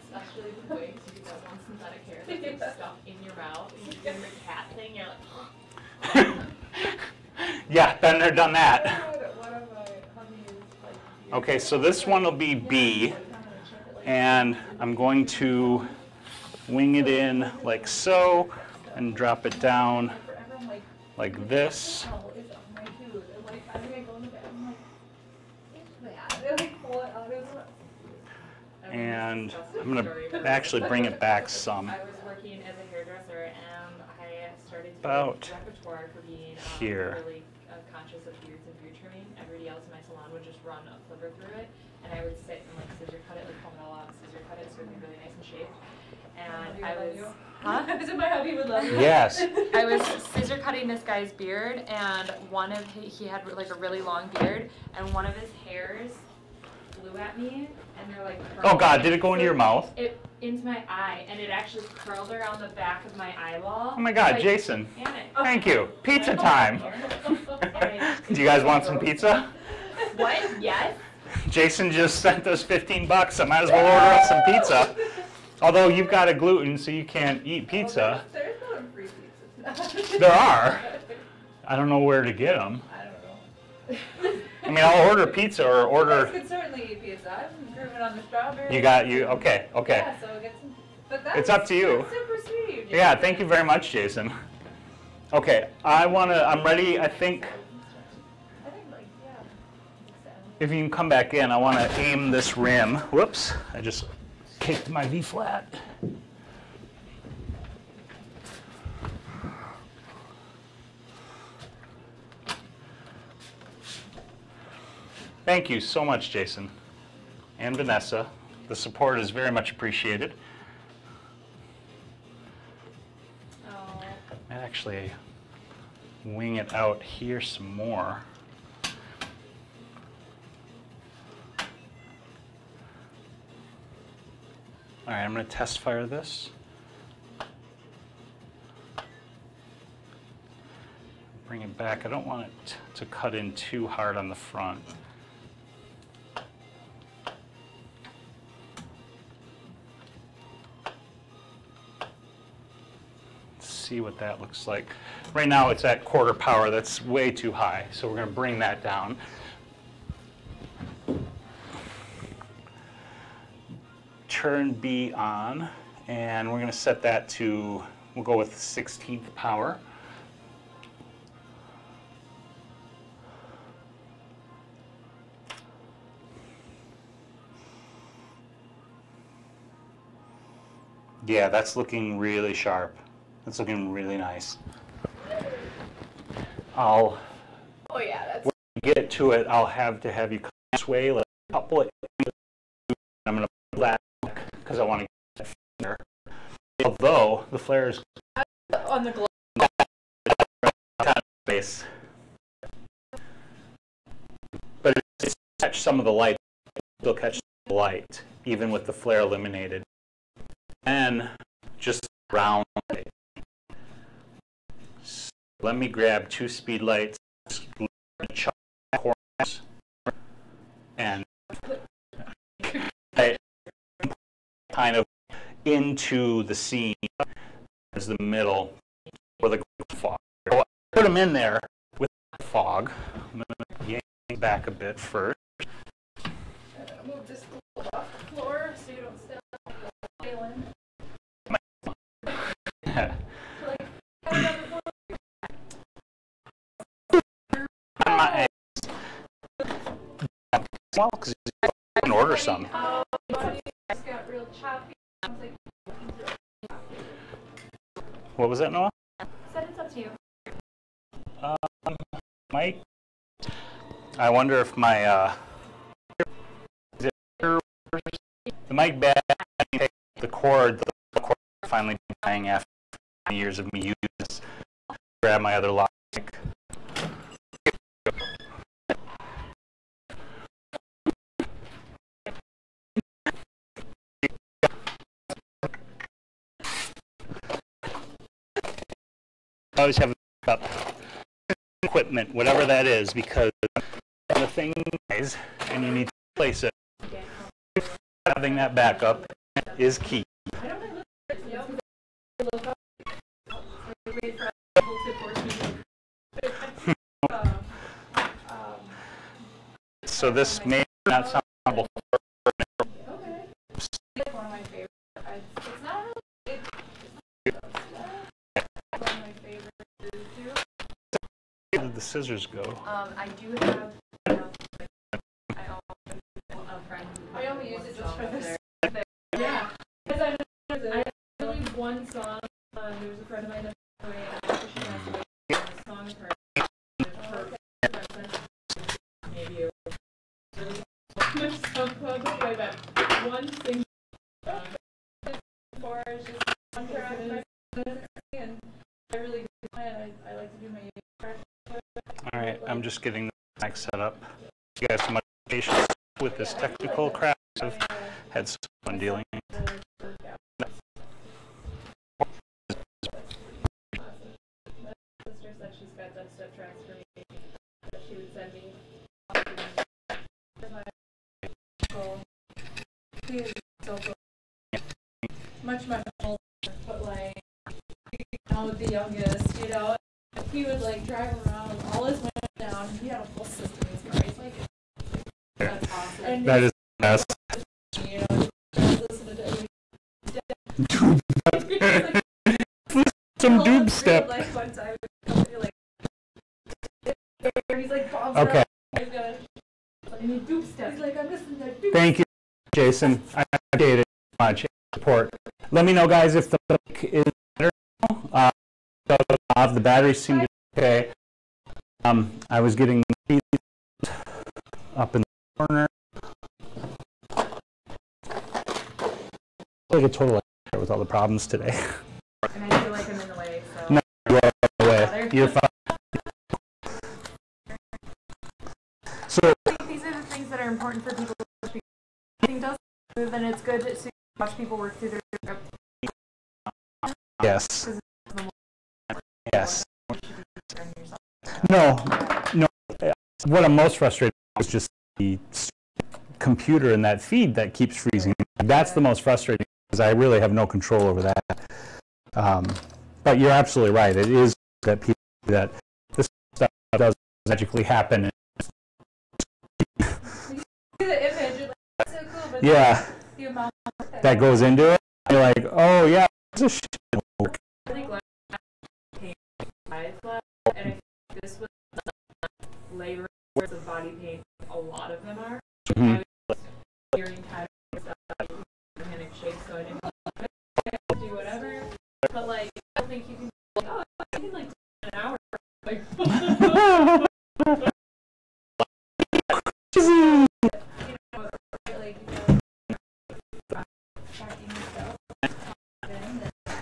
Especially the way to do that one synthetic hair that gets stuck in your mouth and you do the cat thing, you're like, Yeah, been there, done that. what have I, how do you, like, Okay, so this one will be B, and I'm going to wing it in like so, and drop it down like this. And I'm going to actually bring it back some. I was working as a hairdresser and I started doing About repertoire for being here. really conscious of beards and beard trimming. Everybody else in my salon would just run a flipper through it, and I would sit and like scissor cut it, like comb it all out, scissor cut it so it would be really nice and shaped. And I was, Is it my hubby would love you? Yes. I was scissor cutting this guy's beard, and he had like a really long beard, and one of his hairs flew at me, and they're like. Oh God, did it go into your mouth? It into my eye, and it actually curled around the back of my eyeball. Oh my God, like, Jason. Damn it. Thank you. Pizza time. Do you guys want some pizza? What? Yes. Jason just sent us 15 bucks. I might as well order us some pizza. Although you've got a gluten, so you can't eat pizza. There's no free pizza. There are. I don't know where to get them. I don't know. I mean, I'll order pizza or You order. guys could certainly eat pizza. I'm improving on the strawberry. Okay. Yeah, so get some. But that's, It's up to you. That's super sweet. Jason. Yeah, thank you very much, Jason. Okay, I'm ready, I think. I think like If you can come back in, I want to aim this rim. Whoops, I just kicked my V-flat. Thank you so much, Jason and Vanessa. The support is very much appreciated. Oh. I'd actually wing it out here some more. All right, I'm going to test fire this. Bring it back. I don't want it to cut in too hard on the front. Let's see what that looks like. Right now it's at quarter power. That's way too high, so we're going to bring that down. Turn B on, and we're going to set that to, we'll go with 16th power. Yeah, that's looking really sharp. That's looking really nice. Oh yeah, that's. When we get to it, I'll have to have you sway, like couple it. I'm going to pull that back because I want to get that flare. Although the flare is On the glow. base, but it's catch some of the light. Still catch the light, even with the flare eliminated. And just round it. So let me grab 2 speed lights, corners, and kind of into the scene as the middle for the fog. Put them in there with the fog. I'm going to yank back a bit first. move this off the floor so you don't step on the railing. On my well, because you can order some. Oh, it's got real choppy. I was like, What was that, Noelle? said it's up to you. Mike? I wonder if my, is it the mic bag, the cord finally dying after years of me using this. Grab my other lock. I always have up equipment, whatever that is, because the thing is, and you need to place it. Having that backup is key. So this may not sound horrible. Okay. It's one of my favorites. It's not really. It's one of my favorites too. Where did the scissors go? I do have. A friend. I only use it just for this. Yeah. Because I Only one song. There was a friend of mine that passed away, and after she passed away, a song of her. Maybe it was really much SoundCloud way back. One single song. for is just one track and I really do plan. I like to do my track. All right, I'm just getting the mic set up. You guys have much patience with this technical crap. I've had so much fun dealing with. Sister said she's got dubstep tracks for me that she would send me. He is so cool. Much older, but like, the youngest, he would like drive around with all his windows down. He had a full system in his car. He's like, that's awesome. And That is the best. Listen to every Some doob step. Like one time, like, he's like, bombs Okay. He's like, I'm listening to doob. Thank you, Jason. I appreciate it much. Support. Let me know, guys, if the mic is better now. The battery seemed to be okay. I was getting the feet up in the corner. Like a total with all the problems today. And I feel like I'm in the way, so. No, you're out of the way. You're fine. So, I think these are the things that are important for people to watch. I think does move, and it's good to watch people work through their. yes. Yes. No. What I'm most frustrated with is just the computer and that feed that keeps freezing. That's the most frustrating because I really have no control over that. But you're absolutely right. It is that people that this stuff does magically happen. The image, it's so cool, but Yeah. the amount That goes into it. You're like, oh yeah, it's a shit work. I think like eyes left, and I think this was labor of body paint. A lot of them are. Mhm. I was hearing kind of stuff organic shape, so I didn't do whatever. But like, I don't think you can. Like, oh, I can like an hour. Like,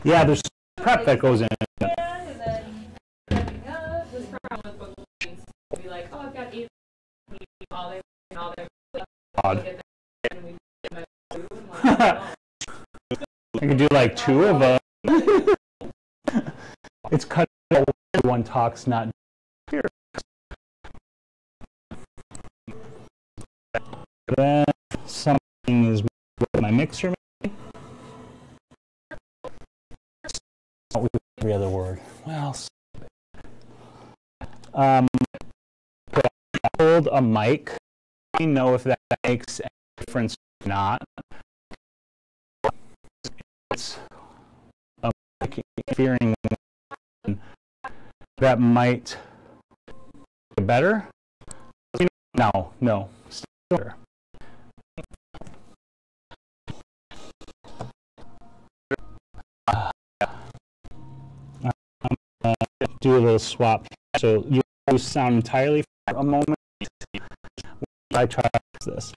Yeah, there's prep that goes in. and then setting up. This problem with book paints will be like, oh, I've got 8 all they Odd. get that, and we get my food, and like, I could do like 2 of them. It's cut one talks, not here. Then something is with my mixer. With every other word. Well, hold a mic. I know if that makes any difference or not. It's a mic interfering that might be better. No, still better. do a little swap. So you lose sound entirely for a moment. I try this.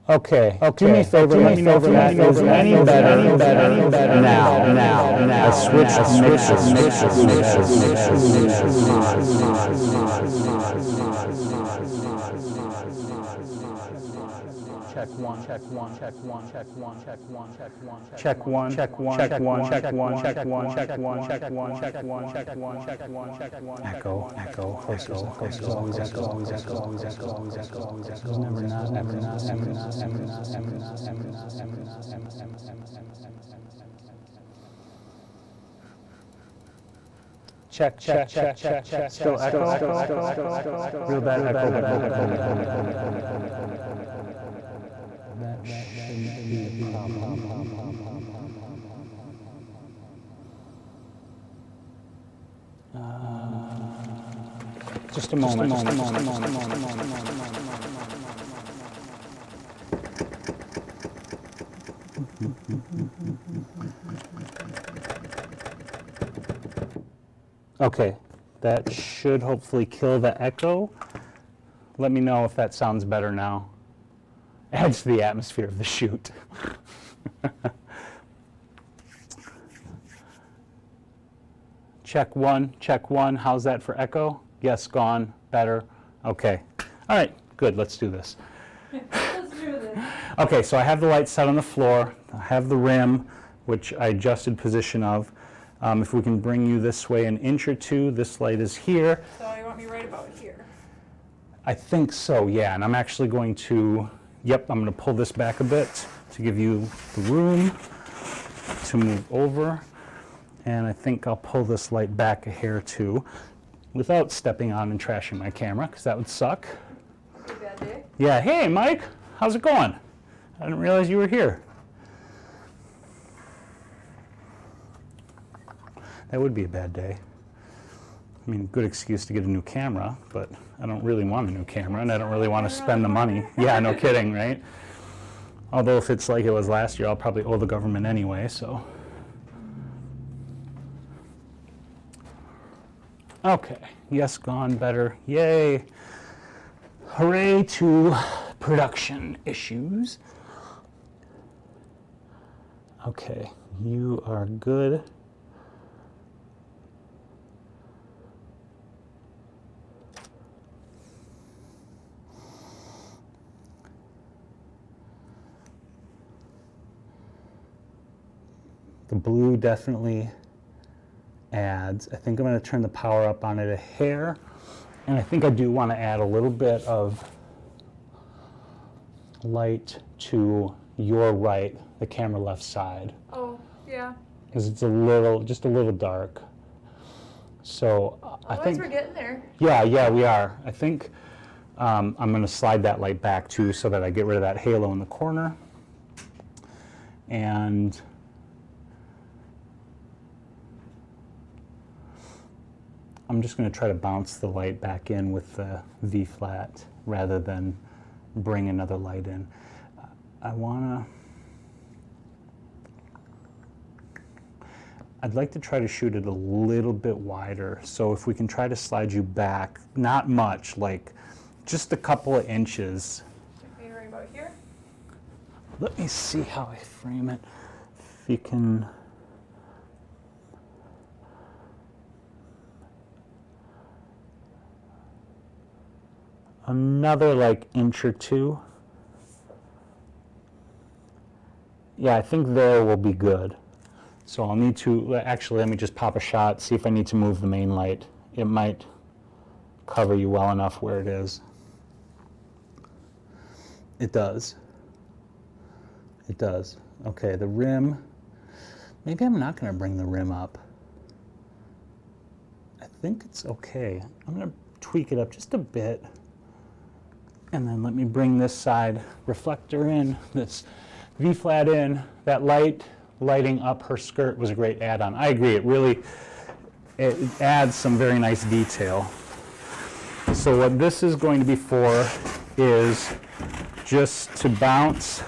Okay. Do me a favor. Let me know if that is any better now. I switched Check one. Echo. Never not. Check. Still echo. Real bad echo. That shouldn't be a problem. Just a moment. Okay, that should hopefully kill the echo. Let me know if that sounds better now. Adds to the atmosphere of the shoot. Check one. How's that for echo? Yes, gone, better. Okay. All right, good, let's do this. Let's do this. Okay, so I have the light set on the floor. I have the rim, which I adjusted position of. If we can bring you this way an inch or two, this light is here. So you want me right about here? I think so, yeah, and I'm actually going to, I'm going to pull this back a bit to give you the room to move over. And I think I'll pull this light back a hair too, without stepping on and trashing my camera, because that would suck. A bad day? Yeah, hey Mike, how's it going? I didn't realize you were here. That would be a bad day. I mean, good excuse to get a new camera, but I don't really want a new camera, and I don't really want to spend the money. Yeah, no kidding, right? Although if it's like it was last year, I'll probably owe the government anyway, so. Okay, yes, gone, better, yay. Hooray to production issues. Okay, you are good. The blue definitely adds. I think I'm going to turn the power up on it a hair, and I think I do want to add a little bit of light to your right, the camera left side. Oh, yeah. Because it's just a little dark. So I think we're getting there. Yeah, we are. I think I'm going to slide that light back too, so that I get rid of that halo in the corner. And I'm just going to try to bounce the light back in with the V-flat rather than bring another light in. I'd like to try to shoot it a little bit wider. So if we can try to slide you back, not much, like just a couple of inches. Okay, right about here? Let me see how I frame it. If you can. Another like inch or two. Yeah, I think there will be good. So I'll need to, actually, let me just pop a shot, see if I need to move the main light. It might cover you well enough where it is. It does. It does. Okay, the rim, maybe I'm not going to bring the rim up. I think it's okay. I'm going to tweak it up just a bit. And then let me bring this side reflector in, this V-flat in. That lighting up her skirt was a great add-on. I agree, it adds some very nice detail. So what this is going to be for is just to bounce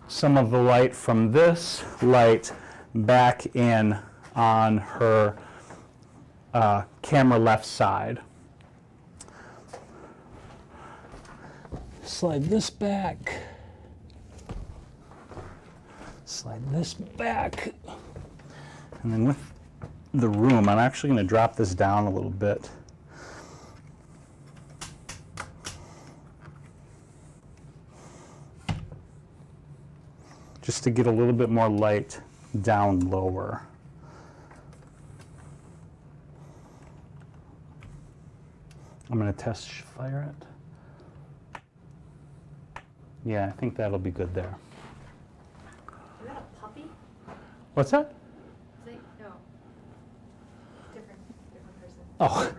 some of the light from this light back in on her camera left side. Slide this back. Slide this back. And then with the room, I'm actually going to drop this down a little bit. Just to get a little bit more light down lower. I'm going to test fire it. Yeah, I think that'll be good there. Is that a puppy? What's that? Is it, no. Different person. Oh.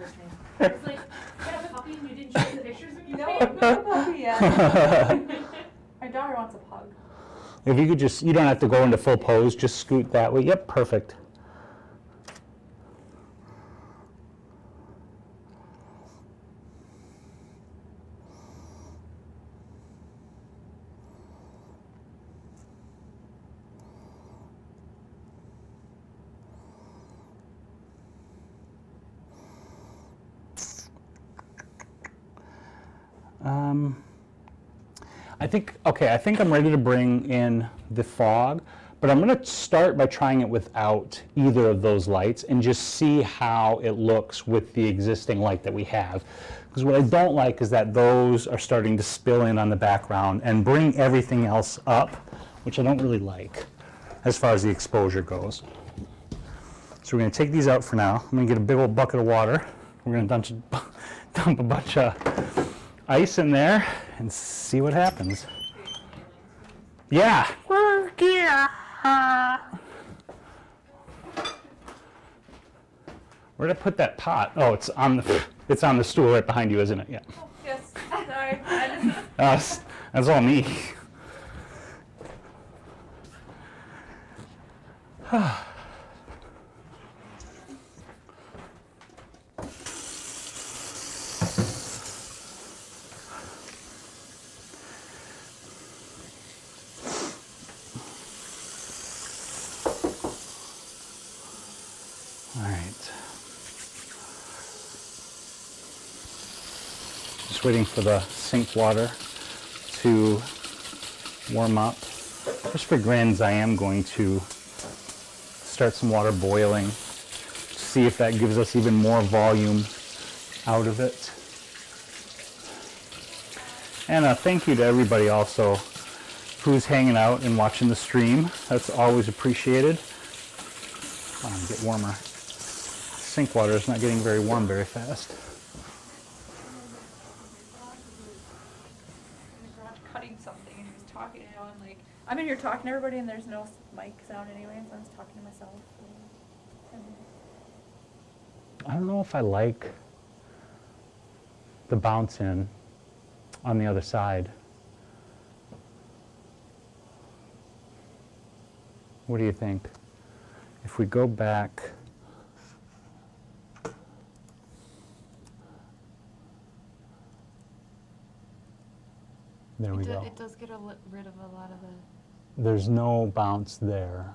It's like, you had a puppy and you didn't show the pictures when you No, came? no puppy yet. My daughter wants a pug. If you could just, you don't have to go into full pose, just scoot that way. Yep, perfect. I think I'm ready to bring in the fog, but I'm going to start by trying it without either of those lights and just see how it looks with the existing light that we have. Because what I don't like is that those are starting to spill in on the background and bring everything else up, which I don't really like as far as the exposure goes. So we're going to take these out for now. I'm going to get a big old bucket of water. We're going to dump a bunch of ice in there and see what happens. Yeah. Where'd I put that pot? Oh, it's on the stool right behind you, isn't it? Yeah. Oh, yes. Sorry. That's all me. Waiting for the sink water to warm up. Just for grins, I am going to start some water boiling, see if that gives us even more volume out of it. And thank you to everybody also who's hanging out and watching the stream. That's always appreciated. Get warmer. Sink water is not getting very warm very fast. I'm in here talking to everybody and there's no mic sound anyway, so I'm just talking to myself. I don't know if I like the bounce in on the other side. What do you think? If we go back, there we go. It does get rid of a lot of the... There's no bounce there.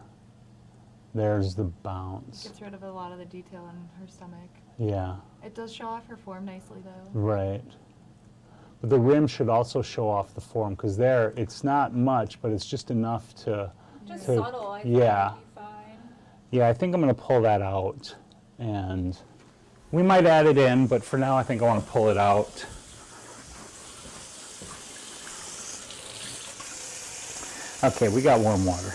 There's the bounce. Gets rid of a lot of the detail in her stomach. Yeah. It does show off her form nicely, though. Right. But the rim should also show off the form, because there, it's not much, but it's just enough to... Just subtle, I think yeah. would be fine. Yeah, I think I'm going to pull that out. And we might add it in, but for now I think I want to pull it out. Okay, we got warm water.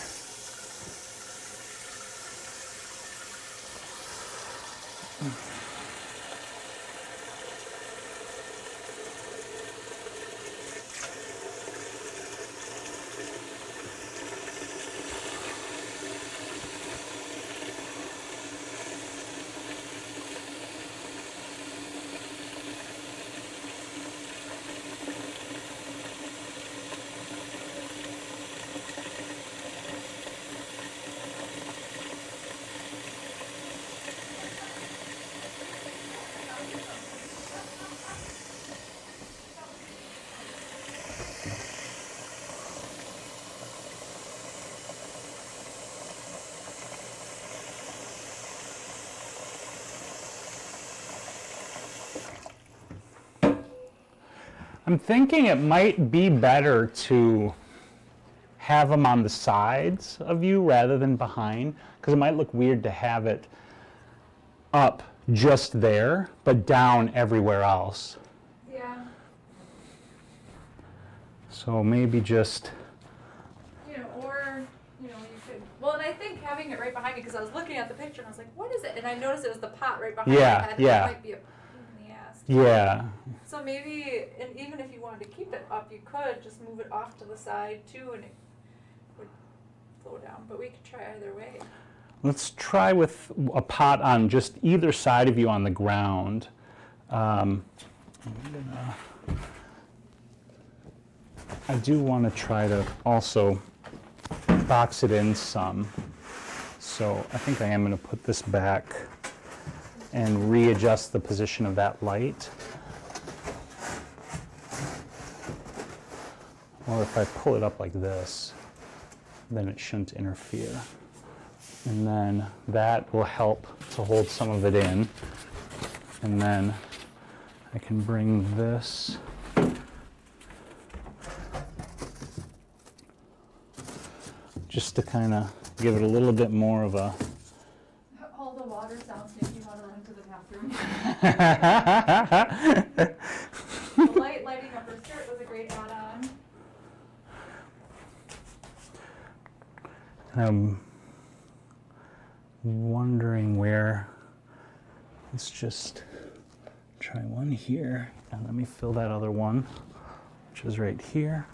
I'm thinking it might be better to have them on the sides of you rather than behind, because it might look weird to have it up just there, but down everywhere else. Yeah. So maybe just, Or, you could, well, and I think having it right behind me, because I was looking at the picture and I was like, what is it? And I noticed it was the pot right behind Yeah, my head. yeah. That might be a pain in the ass. yeah. So maybe, and even if you wanted to keep it up, you could just move it off to the side too, and it would flow down. But we could try either way. Let's try with a pot on just either side of you on the ground. I do want to try to also box it in some. So I think I am going to put this back and readjust the position of that light. Or if I pull it up like this, then it shouldn't interfere. And then that will help to hold some of it in. And then I can bring this just to kind of give it a little bit more of a... All the water sounds make you want to run to the bathroom. The lighting up her skirt was a great add-on. I'm wondering where, let's just try one here, and let me fill that other one, which is right here.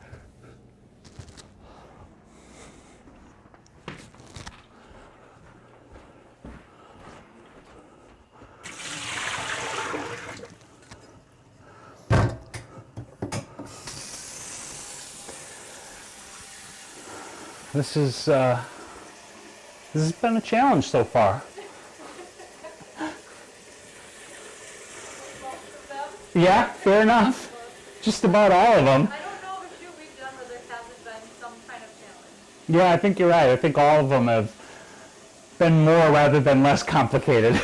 This has been a challenge so far. Yeah, fair enough. Just about all of them. I don't know of a shoot we've done where there hasn't been some kind of challenge. Yeah, I think you're right. I think all of them have been more rather than less complicated.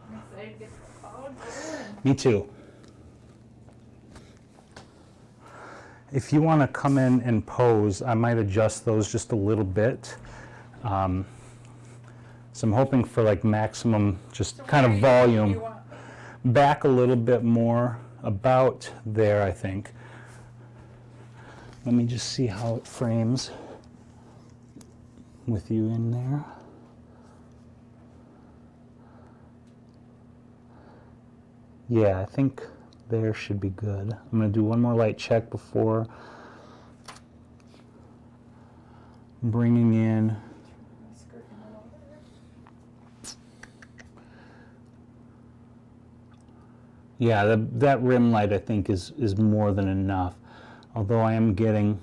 I'm excited to get the clouds going. Me too. If you want to come in and pose, I might adjust those just a little bit. So I'm hoping for like maximum just kind of volume. Back a little bit more, about there, I think. Let me just see how it frames with you in there. Yeah, I think there should be good. I'm going to do one more light check before bringing in. Yeah, that rim light I think is more than enough. Although I'm getting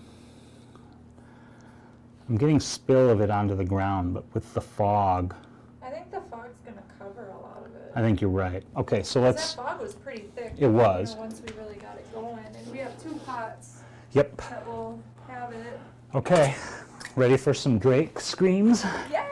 spill of it onto the ground, but with the fog. I think the fog's going to cover a lot of it. I think you're right. Okay, so 'Cause let's. that fog was pretty thick. It was. Once we really got it going, and we have 2 pots Yep. that will have it. Okay, ready for some Drake screams? Yes.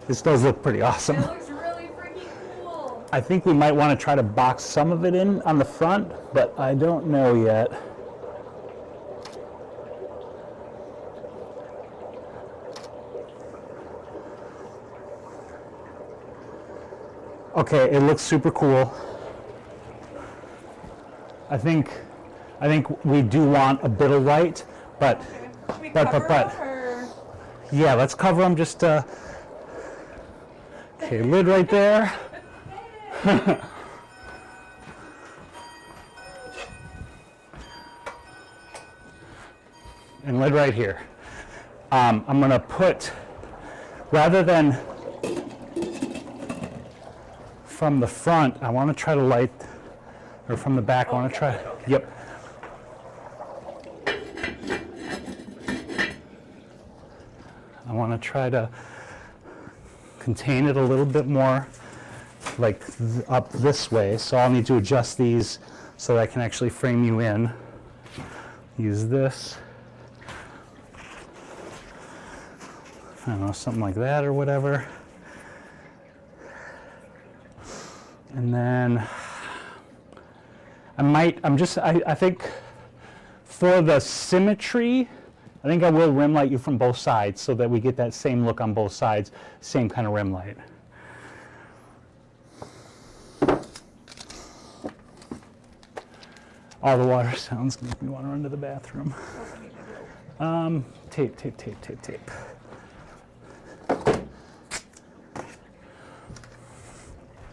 This does look pretty awesome. It looks really freaking cool. I think we might want to try to box some of it in on the front, but I don't know yet. Okay, it looks super cool. I think we do want a bit of light, but Should we cover them, or? yeah, let's cover them. Just okay, lid right there. And lid right here. I'm gonna put, rather than from the front, I want to try to light, or from the back, I want to try. Okay. Yep. I want to try to contain it a little bit more, like up this way. So I'll need to adjust these so that I can actually frame you in. Use this. I don't know, something like that or whatever. And then I think for the symmetry, I think I will rim light you from both sides so that we get that same look on both sides, same kind of rim light. All the water sounds make me want to run to the bathroom. Tape.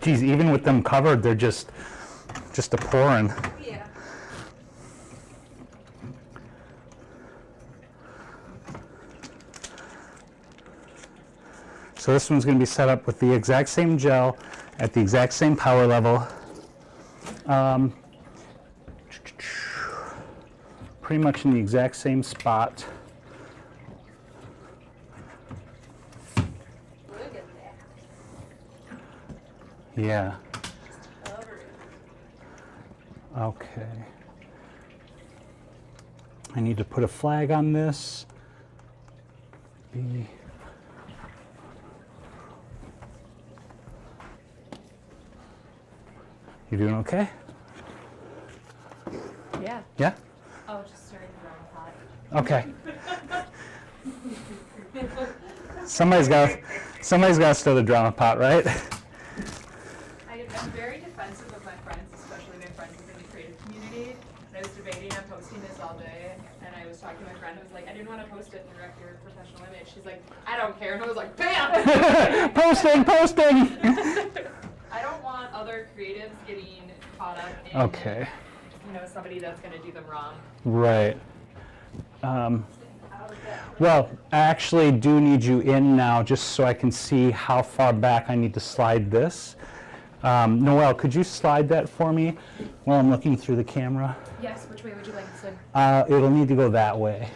Geez, even with them covered, they're just a pouring. Yeah. So this one's going to be set up with the exact same gel at the exact same power level. Pretty much in the exact same spot. Look at that. Yeah. Cover it. Okay. I need to put a flag on this. B. You doing okay? Yeah. Yeah? Oh, just starting to run hot. Okay. Somebody's got to stir the drama pot, right? I'm very defensive of my friends, especially my friends within the creative community. And I was debating on posting this all day, and I was talking to my friend who was like, I didn't want to post it and wreck your professional image. She's like, I don't care. And I was like, bam! Posting! I don't want other creatives getting caught up in, Okay. somebody that's going to do them wrong. Right. Well, I actually do need you in now just so I can see how far back I need to slide this. Noelle, could you slide that for me while I'm looking through the camera? Yes, which way would you like it to? It'll need to go that way.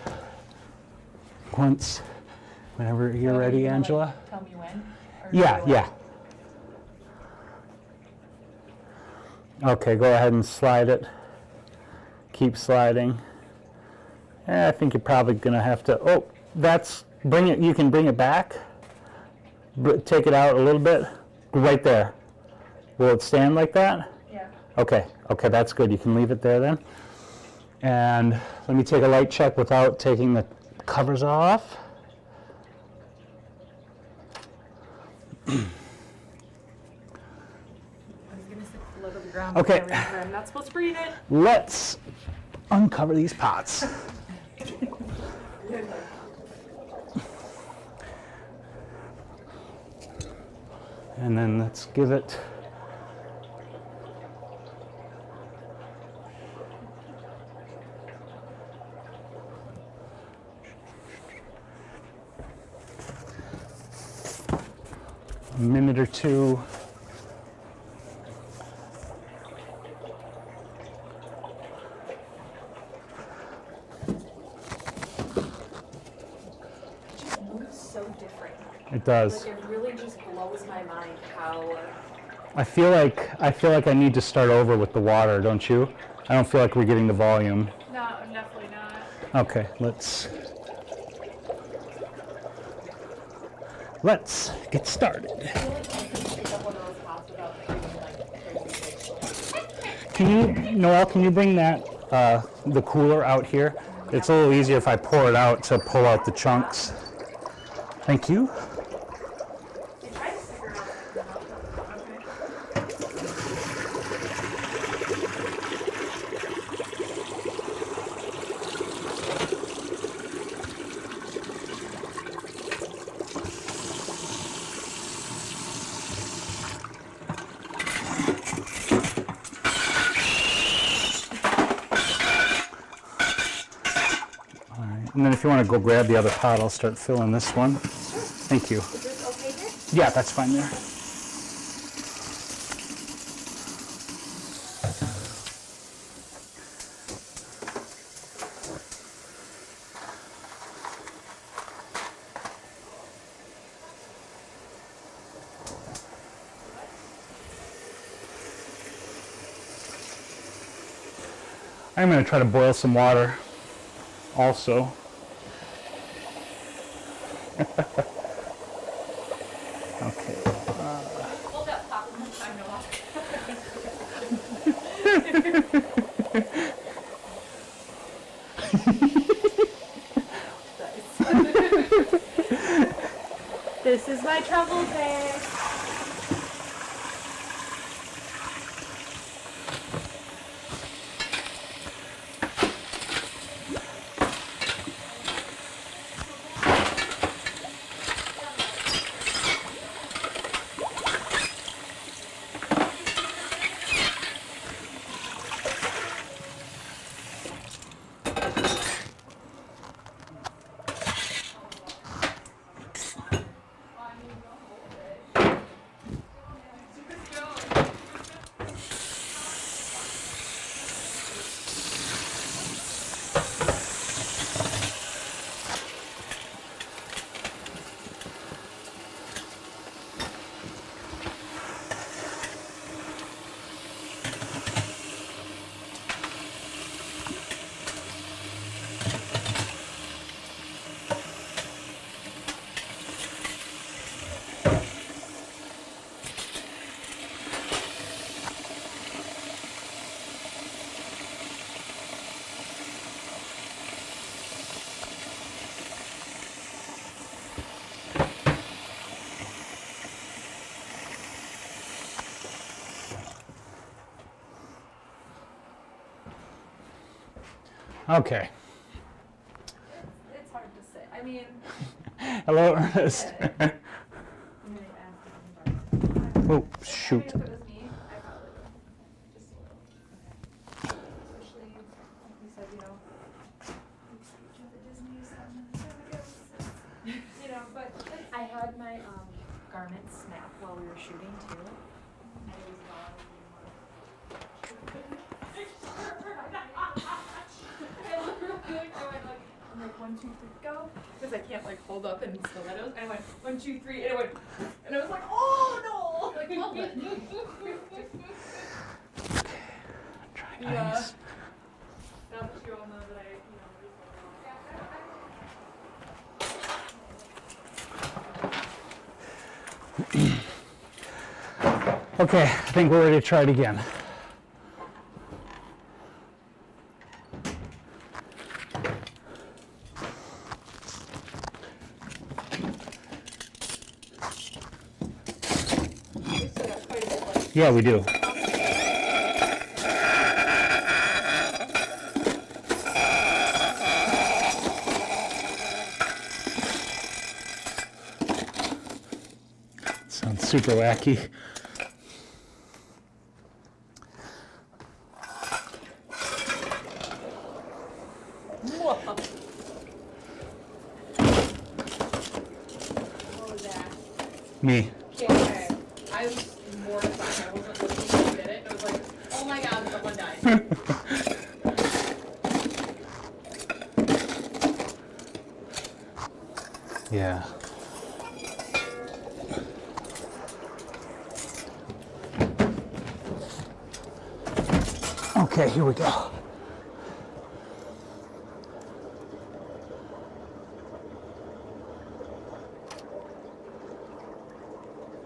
Whenever you're ready, Angela. Tell me when? Yeah. Okay, go ahead and slide it. Keep sliding. I think you're probably gonna have to, bring it, you can bring it back. Take it out a little bit, right there. Will it stand like that? Yeah. Okay, that's good. You can leave it there then. And let me take a light check without taking the covers off. Okay. I'm not supposed to read it. Let's uncover these pots. And then let's give it a minute or two. It does. Like, it really just blows my mind how. I feel like I need to start over with the water, don't you? I don't feel like we're getting the volume. No, definitely not. Okay, let's. let's get started. Can you, Noelle, can you bring that, the cooler out here? It's a little easier if I pour it out to pull out the chunks. Thank you. And then if you want to go grab the other pot, I'll start filling this one. Sure. Thank you. Is this okay here? Yeah, that's fine there. I'm going to try to boil some water also. Okay. Hold that pot one more time, Noelle. This is my trouble bag. Okay. It's hard to say. I mean, Hello, Ernest. Oh, shoot. if it was me, I probably would just a little. Especially, like we said, you know, each of the Disney you know, but I had my garment snap while we were shooting too. I'm like 1, 2, 3, go, because I can't like hold up in stilettos. And I went 1, 2, 3, and I went, and I was like, oh no! Like, well done. Try Yeah. nice. Now that you all know that Okay, I think we're ready to try it again. Yeah, we do. Sounds super wacky. What was that? Me. Okay. I was mortified. I wasn't looking when I did it. I was like, oh my god, someone died. Yeah. Okay, here we go.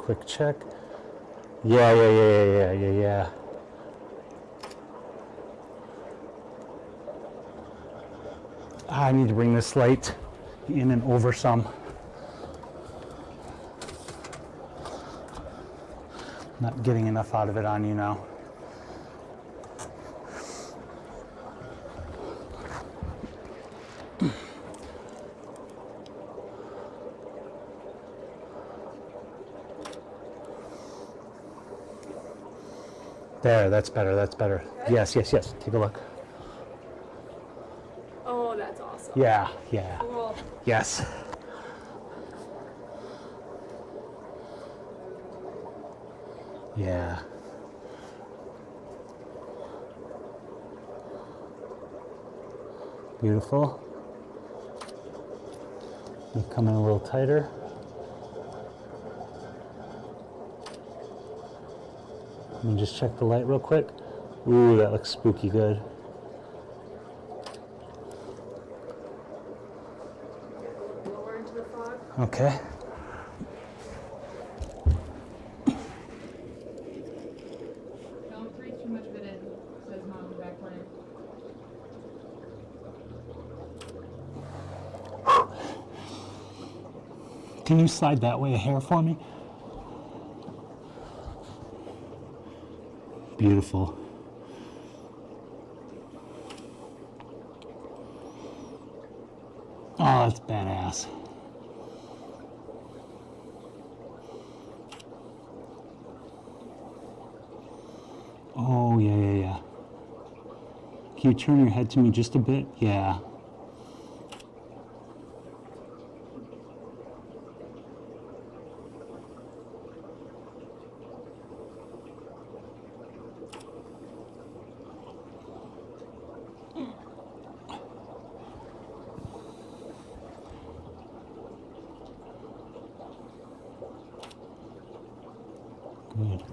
quick check. Yeah. I need to bring this light in and over some. Not getting enough out of it on you now. There, that's better, that's better. Good? Yes, take a look. Oh, that's awesome. Yeah. Cool. Yes. Yeah. Beautiful. You come in a little tighter. Let me just check the light real quick. Ooh, that looks spooky good. Lower into the fog. Okay. Don't breathe too much of it in, says Mom in the back corner. Can you slide that way a hair for me? Beautiful. Oh, that's badass. Oh, yeah. Can you turn your head to me just a bit? Yeah. Good.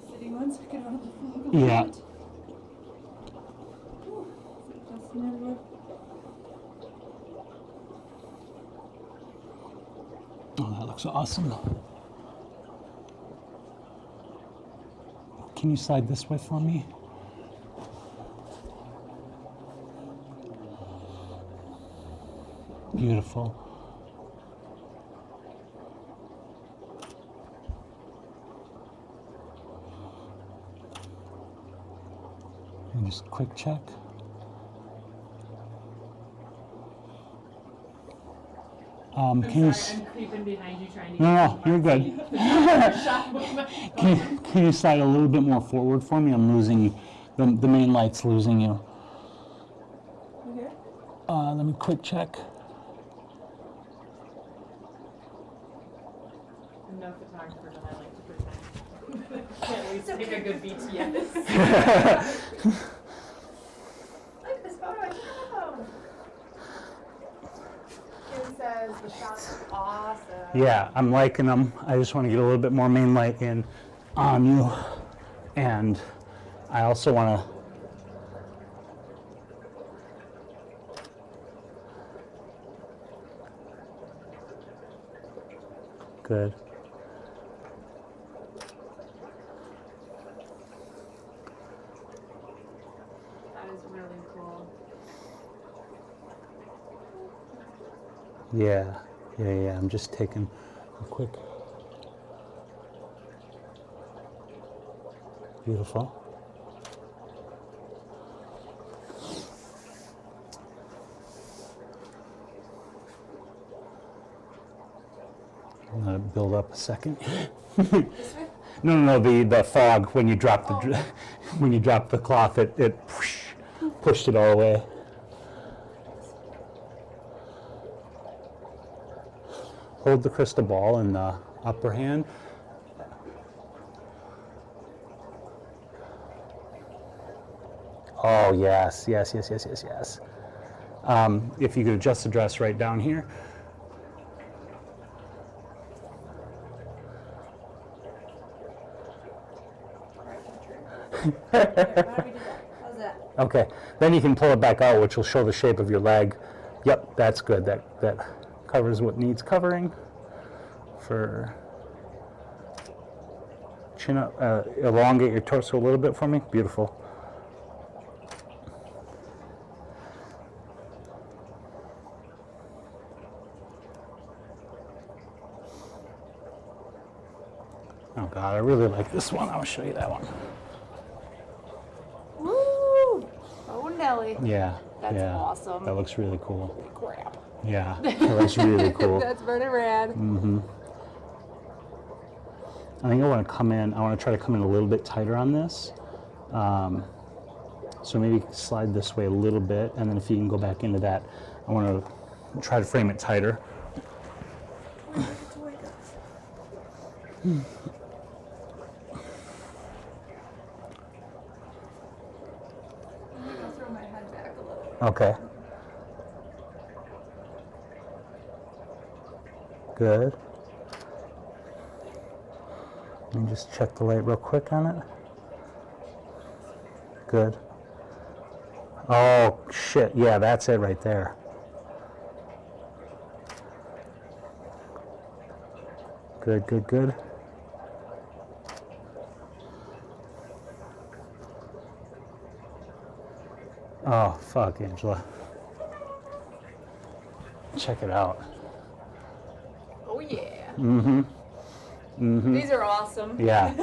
Sitting 1 second out of the fog. Yeah. Dusting everywhere. Oh, that looks awesome. Can you slide this way for me? Beautiful. And just a quick check. Can you? I'm creeping behind you trying to No, you're good. shot with my Can you slide a little bit more forward for me? I'm losing you. The main light's losing you. Okay. Let me quick check. I'm no photographer, but I like to pretend. Can't wait to take a good BTS. Look at this photo I took on my phone. Kim says the shot's awesome. Yeah, I'm liking them. I just want to get a little bit more main light in on you. And I also want to good. That is really cool. Yeah. I'm just taking a quick. Beautiful. I'm gonna build up a second. This way? No, the fog when you drop the when you drop the cloth, it pushed it all away. Hold the crystal ball in the upper hand. Oh yes. If you could adjust the dress right down here. How do we do that? How's that? Okay, then you can pull it back out, which will show the shape of your leg. Yep, that's good. That covers what needs covering. for chin up, elongate your torso a little bit for me. Beautiful. Oh God, I really like this one. I'll show you that one. Woo! Oh, Nelly. Yeah. That's yeah. awesome. That looks really cool. Crap. Yeah, that looks really cool. That's pretty rad. Mm-hmm. I think I want to come in, I want to try to come in a little bit tighter on this. So maybe slide this way a little bit, and then if you can go back into that, I want to try to frame it tighter. I'll throw my head back a little. Okay. Good. Let me just check the light real quick on it. Good. Oh, shit. Yeah, that's it right there. Good, good, good. Oh, fuck, Angela. Check it out. Oh, yeah. Mm-hmm. Mm-hmm. These are awesome. Yeah.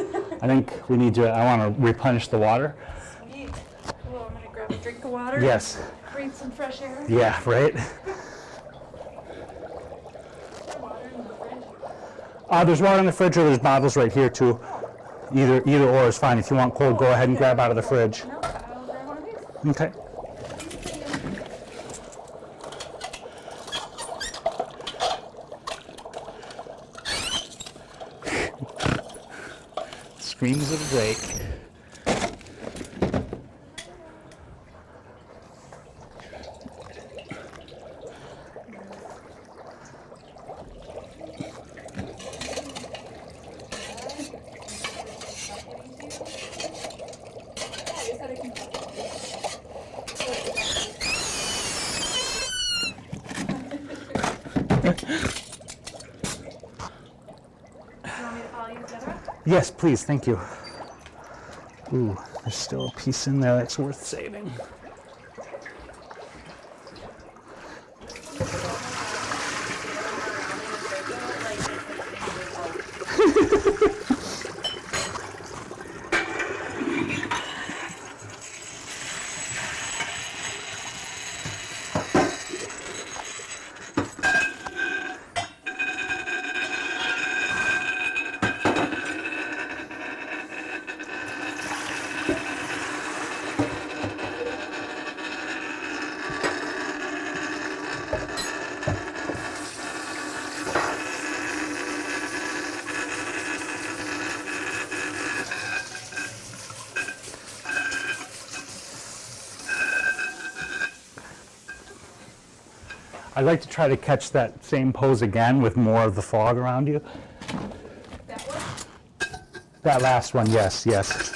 I think we need to, I want to replenish the water. Sweet. Well, I'm gonna grab a drink of water. Yes. Breathe some fresh air. Yeah, right? Water in the fridge. There's water in the fridge, or there's bottles right here too. Either or is fine. If you want cold, go ahead and grab out of the fridge. No, I'll grab one of these. Okay. Screams of Drake. Yes, please, thank you. Ooh, there's still a piece in there that's worth saving. I'd like to try to catch that same pose again with more of the fog around you. That one? That last one, yes, yes.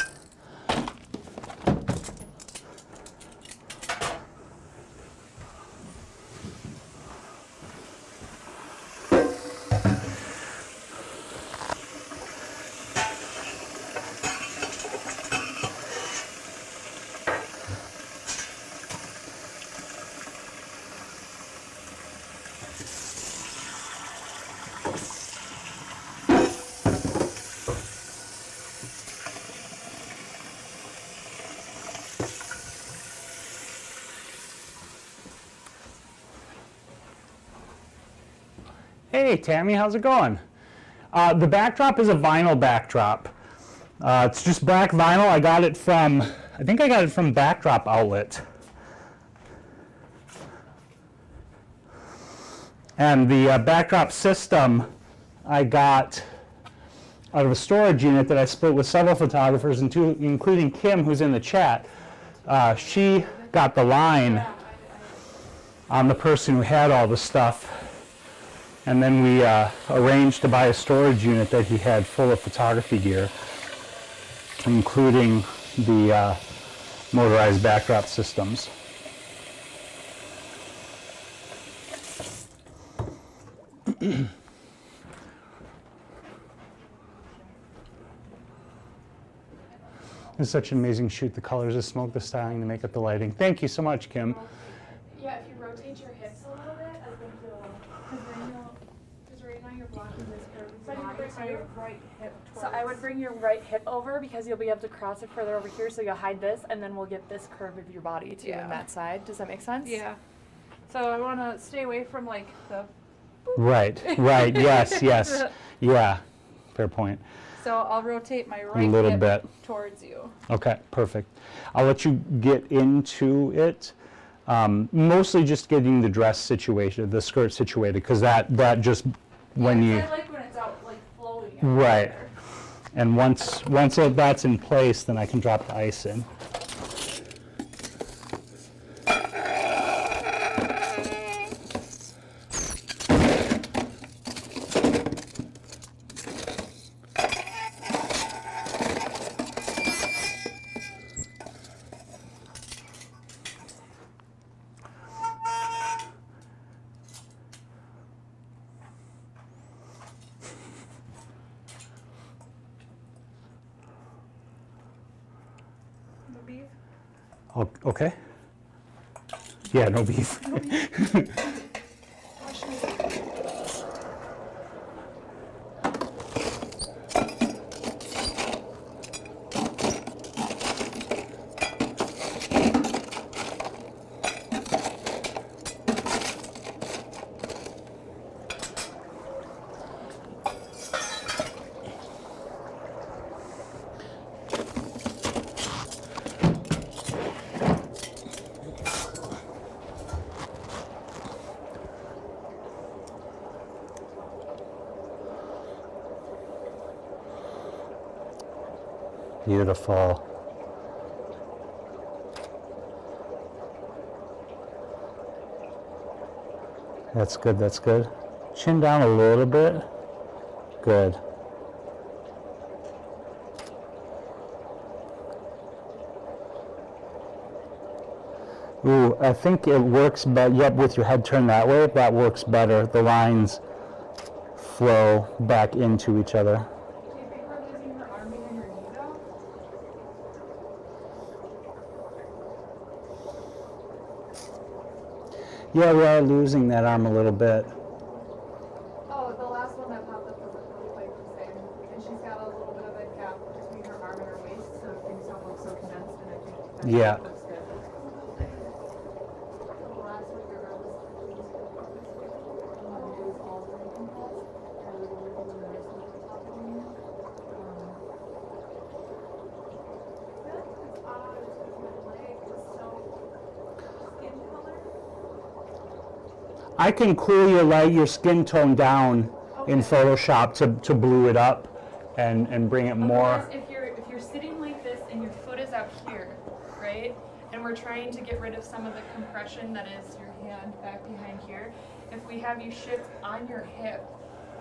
Hey Tammy, how's it going? The backdrop is a vinyl backdrop. It's just black vinyl. I got it from, I think I got it from Backdrop Outlet. And the backdrop system I got out of a storage unit that I split with several photographers, including Kim, who's in the chat. She got the line on the person who had all the stuff. And then we arranged to buy a storage unit that he had full of photography gear, including the motorized backdrop systems. It's such an amazing shoot. The colors, the smoke, the styling, the makeup, the lighting. Thank you so much, Kim. Yeah, if you rotate your hips a little bit, I think you'll, because right now you're blocking this curve. So I would bring your right hip over because you'll be able to cross it further over here. So you'll hide this, and then we'll get this curve of your body too Yeah. in that side. Does that make sense? Yeah. So I want to stay away from like the. Right, right, yes, yes. Yeah, fair point. So I'll rotate my right little hip bit. towards you. Okay, perfect. I'll let you get into it. Mostly just getting the dress situated, the skirt situated, because that just, when you. I like when it's out like flowing. Right. And once that's in place, then I can drop the ice in. No beef. Okay. Yeah, no beef. Beautiful. That's good, that's good. Chin down a little bit. Good. Ooh, I think it works, but yep, with your head turned that way, that works better. The lines flow back into each other. Do you think we're losing her arm behind her knee though? Yeah, we are losing that arm a little bit. Oh, the last one that popped up doesn't look like the same. And she's got a little bit of a gap between her arm and her waist, so things don't look so condensed, and I think that Yeah. looks good. The last one your arm was it was all very compressed. I was really thinking the rest of the top of me. I feel like it's odd because my leg is so skin color. I can cool your skin tone down in Photoshop to blue it up and bring it more. Otherwise, if you're sitting like this and your foot is out here, right? And we're trying to get rid of some of the compression that is your hand back behind here. If we have you shift on your hip,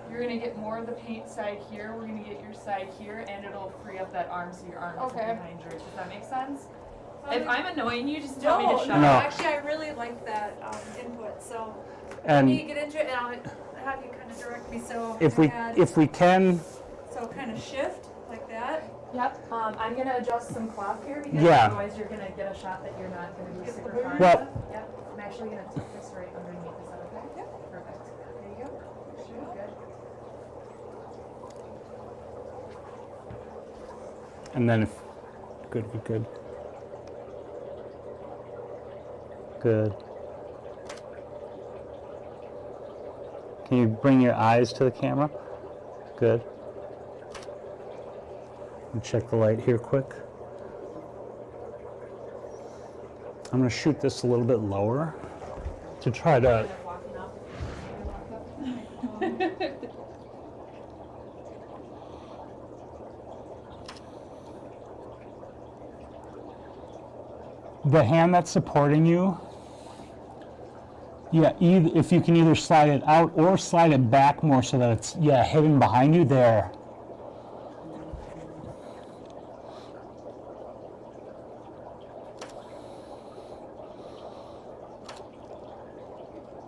you're gonna get more of the paint side here. We're gonna get your side here, and it'll free up that arm so your arm is Okay. behind yours. Does that make sense? If I'm annoying you, just tell me No, to shut no, No. up. actually, I really like that input. So let And me get into it, and I'll have you kind of direct me. So if I we had- if we can, so kind of shift like that. Yep. I'm gonna adjust some cloth here because Yeah. otherwise you're gonna get a shot that you're not gonna be Get the super blue far. Well- Yep. I'm actually gonna take this right underneath. Is that okay? Yep. Perfect. There you go. Shoot. Good. and then if good, good, good. Can you bring your eyes to the camera? Good. And check the light here quick. I'm going to shoot this a little bit lower to try to. Walking up. The hand that's supporting you, yeah, if you can either slide it out or slide it back more so that it's, yeah, hidden behind you there.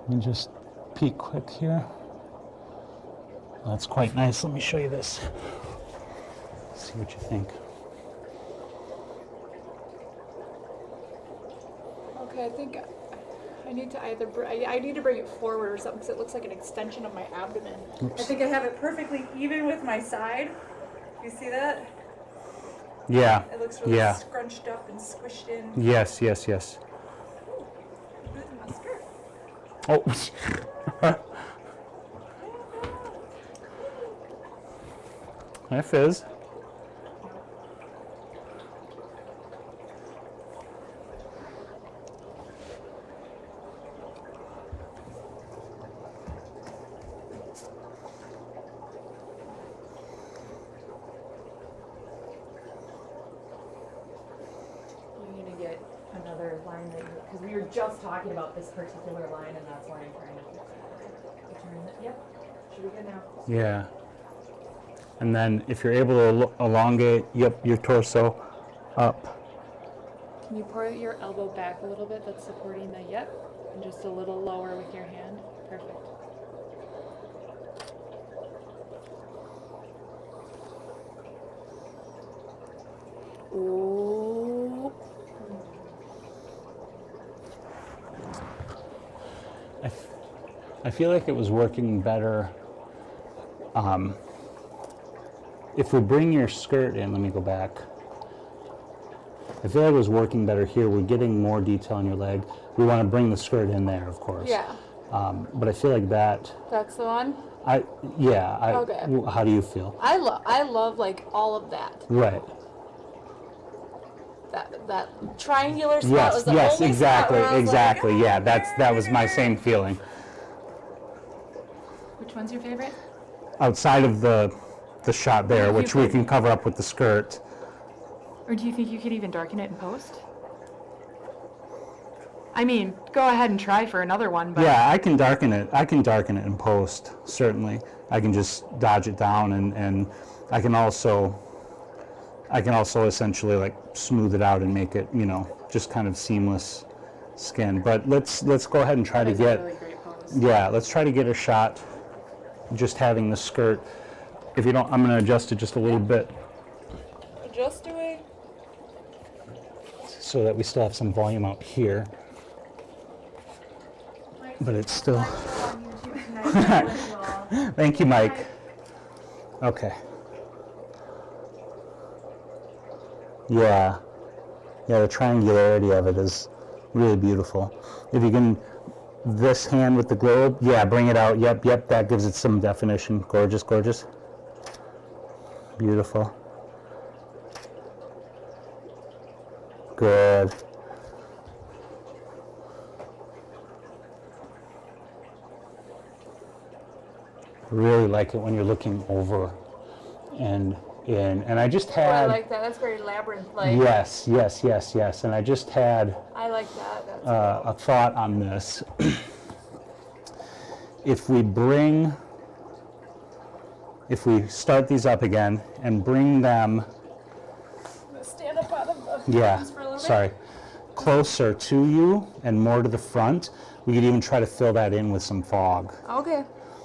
Let me just peek quick here. That's quite nice. Let me show you this. See what you think. Okay, I think I need to either I need to bring it forward or something because it looks like an extension of my abdomen. Oops. I think I have it perfectly even with my side. You see that? Yeah. It looks really Yeah. scrunched up and squished in. Yes, yes, yes. Losing my skirt. Oh. Hi, Fizz. You're gonna get another line that because we were just talking about this particular line, and that's why I'm trying to turn it. Yep. Should be good now. Yeah. And then if you're able to elongate, yep, your torso up. Can you pour your elbow back a little bit? That's supporting the yep, and just a little lower with your hand. Perfect. Ooh. I feel like it was working better. If we bring your skirt in, let me go back. I feel like it was working better here. We're getting more detail on your leg. We want to bring the skirt in there, of course. Yeah. But I feel like that. That's the one. Okay. How do you feel? I love like all of that. Right. That triangular spot was the Yes, only spot where I was exactly. like, Yeah, that was my same feeling. Which one's your favorite? Outside of the shot there, which we can cover up with the skirt. Or do you think you could even darken it in post? I mean, go ahead and try for another one, but Yeah, I can darken it. I can darken it in post, certainly. I can just dodge it down, and I can also essentially like smooth it out and make it, just kind of seamless skin. But let's go ahead and try to that's a get really great pose. yeah, let's try to get a shot just having the skirt. If you don't, I'm going to adjust it just a little bit Just doing. so that we still have some volume out here. But it's still. Thank you, Mike. Okay. Yeah. Yeah, the triangularity of it is really beautiful. If you can, this hand with the globe, yeah, bring it out. Yep, that gives it some definition. Gorgeous, gorgeous. Beautiful. Good. Really like it when you're looking over and in. And I just I had. like that. That's very labyrinth-like. Yes. And I just had I like that. That's a thought on this. If we start these up again and bring them, stand up out of the yeah, hands for a little bit. sorry, closer to you and more to the front, we could even try to fill that in with some fog, Okay.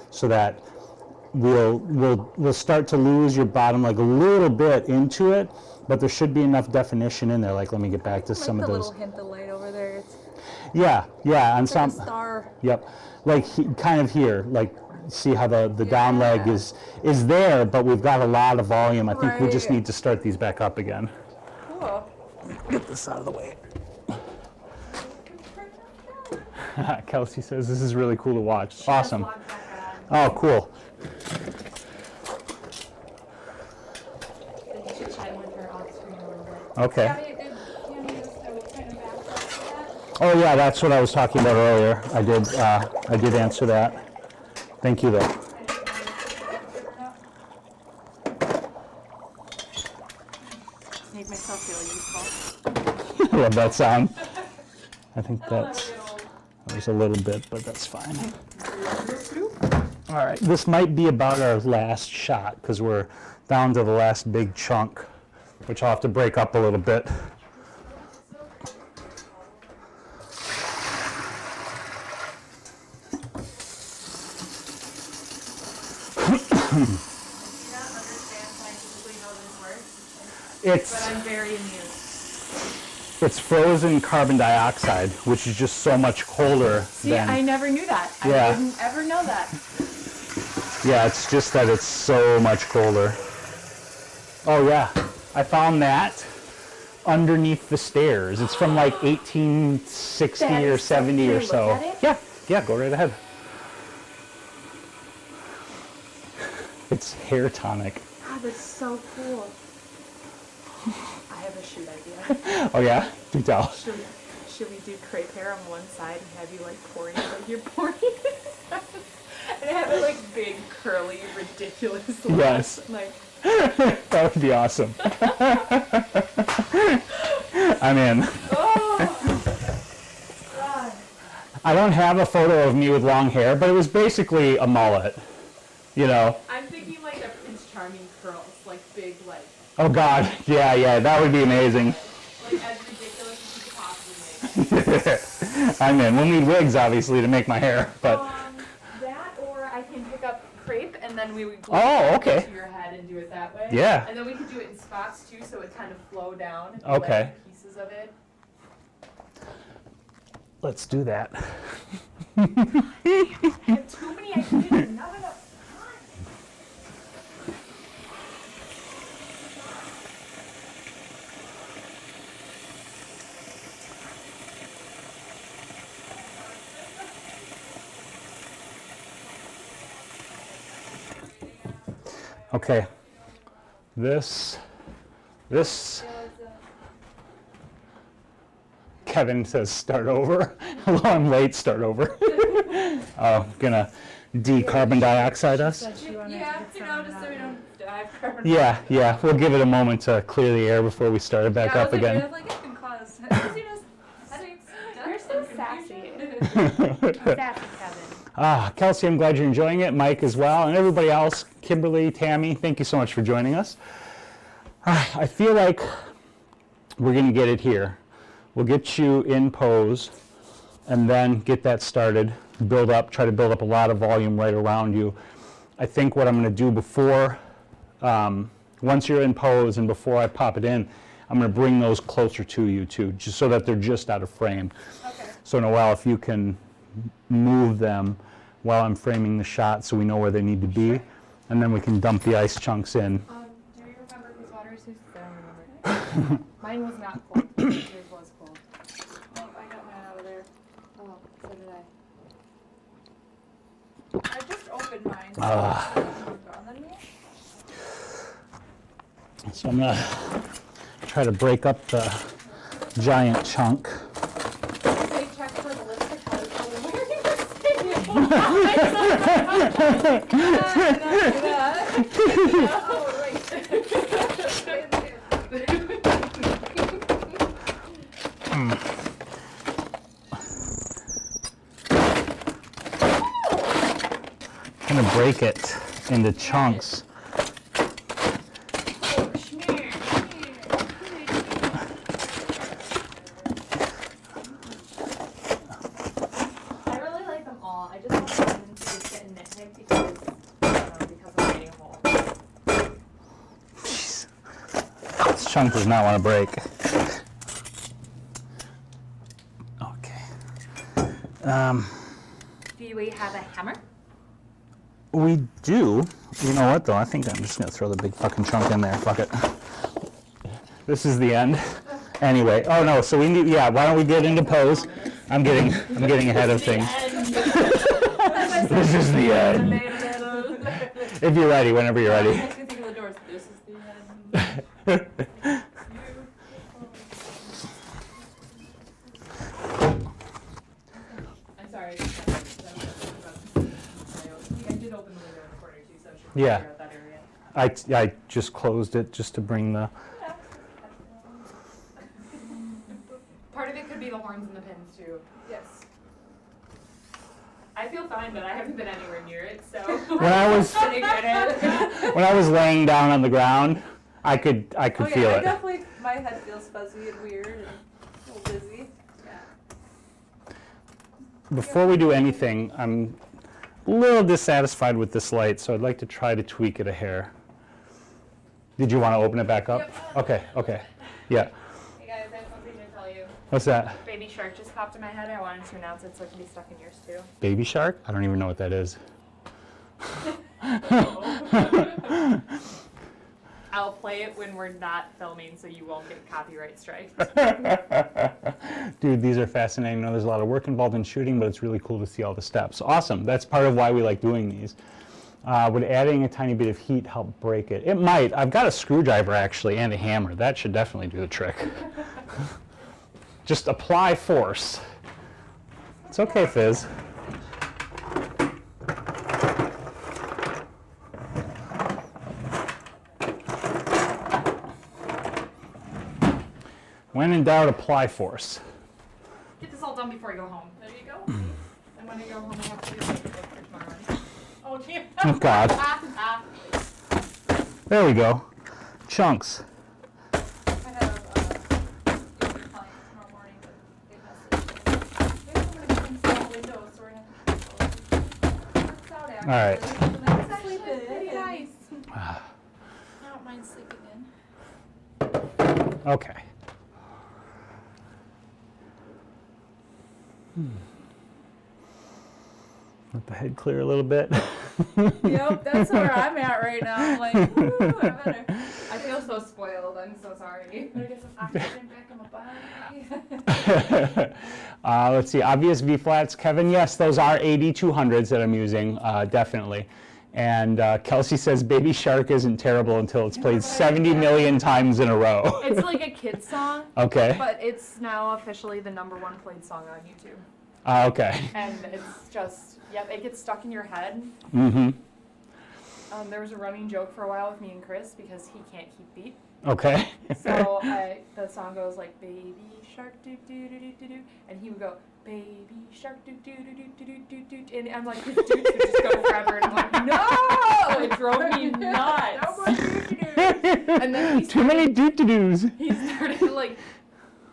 so that we'll start to lose your bottom like a little bit into it, but there should be enough definition in there. Like, let me get back to some of the those. little hint of light over there. It's Yeah, on like some. a star. Yep, like kind of here, like see how the down leg is there, but we've got a lot of volume. I think we just Right. need to start these back up again. Cool. Get this out of the way. Kelsey says this is really cool to watch. Awesome. Oh, cool. Okay. Oh yeah, that's what I was talking about earlier. I did answer that. Thank you though. Make myself feel useful. I love that sound. I think that was a little bit, but that's fine. All right, this might be about our last shot because we're down to the last big chunk, which I'll have to break up a little bit. But It's I'm very amused. It's frozen carbon dioxide, which is just so much colder See, than... I never knew that. Yeah. I didn't ever know that. Yeah, it's just that it's so much colder. Oh yeah, I found that underneath the stairs. It's from like 1860 That or is so 70 or cool. so. Look at it. Yeah, go right ahead. It's hair tonic. God, that's so cool. I have a shoot idea. Oh yeah? Do tell. Should we do crepe hair on one side and have you like pouring it like you're pouring it? And have it like big, curly, ridiculous looks. Yes. Like, That would be awesome. I'm in. oh! God. I don't have a photo of me with long hair, but it was basically a mullet. You know? I'm thinking like the Prince Charming curls, like big, like Oh God, yeah, that would be amazing. as ridiculous as you could possibly make. I'm in. We'll need wigs, obviously, to make my hair, but... That, or I can pick up crepe and then we would glue Oh, it okay. to your head and do it that way. Yeah. And then we could do it in spots too, so it kind of flow down. And Okay. like pieces of it. Let's do that. I have too many ideas and not enough time. Okay. This... Kevin says start over. Well, I'm late, start over. Gonna de-carbon dioxide us? Yeah, just so we don't die of carbon Yeah, we'll give it a moment to clear the air before we start it back up again. I was like, it can cause headaches. You're so sassy. Confusion. Sassy Kevin. Kelsey, I'm glad you're enjoying it. Mike as well, and everybody else. Kimberly, Tammy, thank you so much for joining us. I feel like we're gonna get it here. We'll get you in pose, and then get that started. Try to build up a lot of volume right around you. I think what I'm gonna do before, once you're in pose and before I pop it in, I'm gonna bring those closer to you too, just so that they're just out of frame. Okay. So Noelle, if you can move them while I'm framing the shot so we know where they need to be, and then we can dump the ice chunks in. Do you remember whose water is whose? I don't remember. Mine was not cold. Yours was cold. Oh, I got mine out of there. Oh, so did I. I just opened mine. So I'm gonna try to break up the giant chunk. They checked for the lipstick. How was Oh, right. I'm gonna break it into chunks. I really like them all. I just want them to just get nitpicked because I'm waiting a hole. Jeez. This chunk does not want to break. Okay. Do we have a hammer? We do. You know what though? I think I'm just gonna throw the big fucking chunk in there. Fuck it. This is the end. Anyway. Oh no. So we need. Yeah. Why don't we get into pose? I'm getting ahead of things. This is the end. If you're ready, whenever you're ready. Makes me think of the doors. This is the end. I'm sorry. I did open the window in the corner too, so I should Yeah. clear out that area. I just closed it just to bring the. Part of it could be the horns and the pins too. Yes. I feel fine, but I haven't been anywhere near it, so. When I was Sitting at it. when I was laying down on the ground, I could Oh feel yeah, I it. definitely, my head feels fuzzy and weird and a little dizzy. Yeah. Before we do anything, I'm a little dissatisfied with this light, so I'd like to try to tweak it a hair. Did you want to open it back up? Yep. Okay. Yeah. Hey guys, I have something to tell you. What's that? Baby shark just popped in my head. I wanted to announce it so it can be stuck in yours too. Baby shark? I don't even know what that is. I'll play it when we're not filming so you won't get copyright strikes. Dude, these are fascinating. I know there's a lot of work involved in shooting, but it's really cool to see all the steps. Awesome. That's part of why we like doing these. Would adding a tiny bit of heat help break it? It might. I've got a screwdriver actually and a hammer. That should definitely do the trick. Just apply force. It's okay, Fizz. When in doubt, apply force. Get this all done before I go home. There you go. And when I go home, I have to do like a book for tomorrow. Oh, dear. Oh, God. There we go. Chunks. I have clients tomorrow morning, but they messaged me. There's somebody who install Windows, so we're gonna have to works out actually. All right. It's actually Pretty nice. I don't mind sleeping in. Okay. Let the head clear a little bit. Yep, that's where I'm at right now. I'm like, woo, I feel so spoiled. I'm so sorry. better get some oxygen back in my body. Let's see, obvious V-flats. Kevin, yes, those are 8200s that I'm using, definitely. And Kelsey says Baby Shark isn't terrible until it's played 70 million times in a row. It's like a kid's song, Okay. but it's now officially the #1 played song on YouTube. Okay. And it's just, yep, it gets stuck in your head. Mm-hmm. There was a running joke for a while with me and Chris because he can't keep beat. Okay. So the song goes like, baby shark do do do do do do, and he would go, baby shark do do do do do do do do, and I'm like, his dudes would just go forever, and I'm like, no! It drove me nuts. No more doo-doo-doo. And then Too many doo-doo-doos. he started like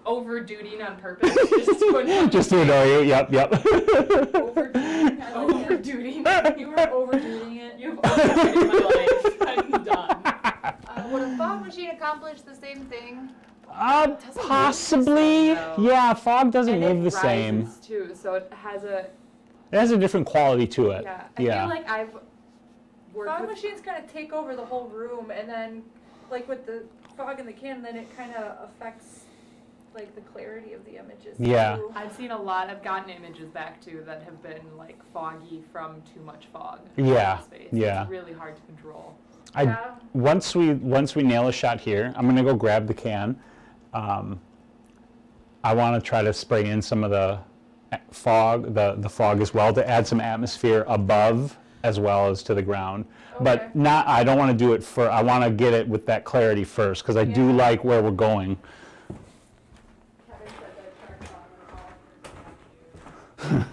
over-dooting on purpose, just to annoy Just to annoy you. Yep, yep. Overdooting. I like it. Over-dooting. You were overdooting it. You've overdooted my life. I'm done. Would a fog machine accomplish the same thing? Possibly. Yeah, fog doesn't And move it the same. rises too, so it has a, It has a different quality to it. yeah. I Yeah. feel like I've worked Fog with machines kind of take over the whole room, and then, like with the fog in the can, then it kind of affects like the clarity of the images. Yeah. too. I've seen a lot. I've gotten images back too that have been like foggy from too much fog. Yeah, in space. yeah. It's really hard to control. Yeah. Once we nail a shot here, I'm gonna go grab the can. I want to try to spray in some of the fog, the fog as well, to add some atmosphere above as well as to the ground. Okay. But not. I don't want to do it for. I want to get it with that clarity first because I do like where we're going. Kevin said that shark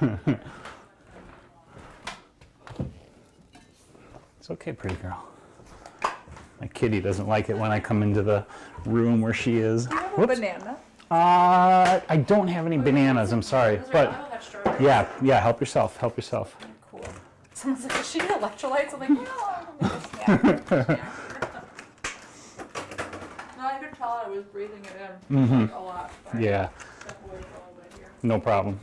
fog would It's okay, pretty girl. My kitty doesn't like it when I come into the room where she is. Do you have a Whoops. banana? I don't have any bananas. I'm sorry, but That's strawberries. yeah. Help yourself. Help yourself. Cool. Someone's like, is she electrolytes? I'm like, no, I'm gonna make a snack. No, I could tell I was breathing it in like, a lot. But I Yeah, step away for a little bit here. no problem.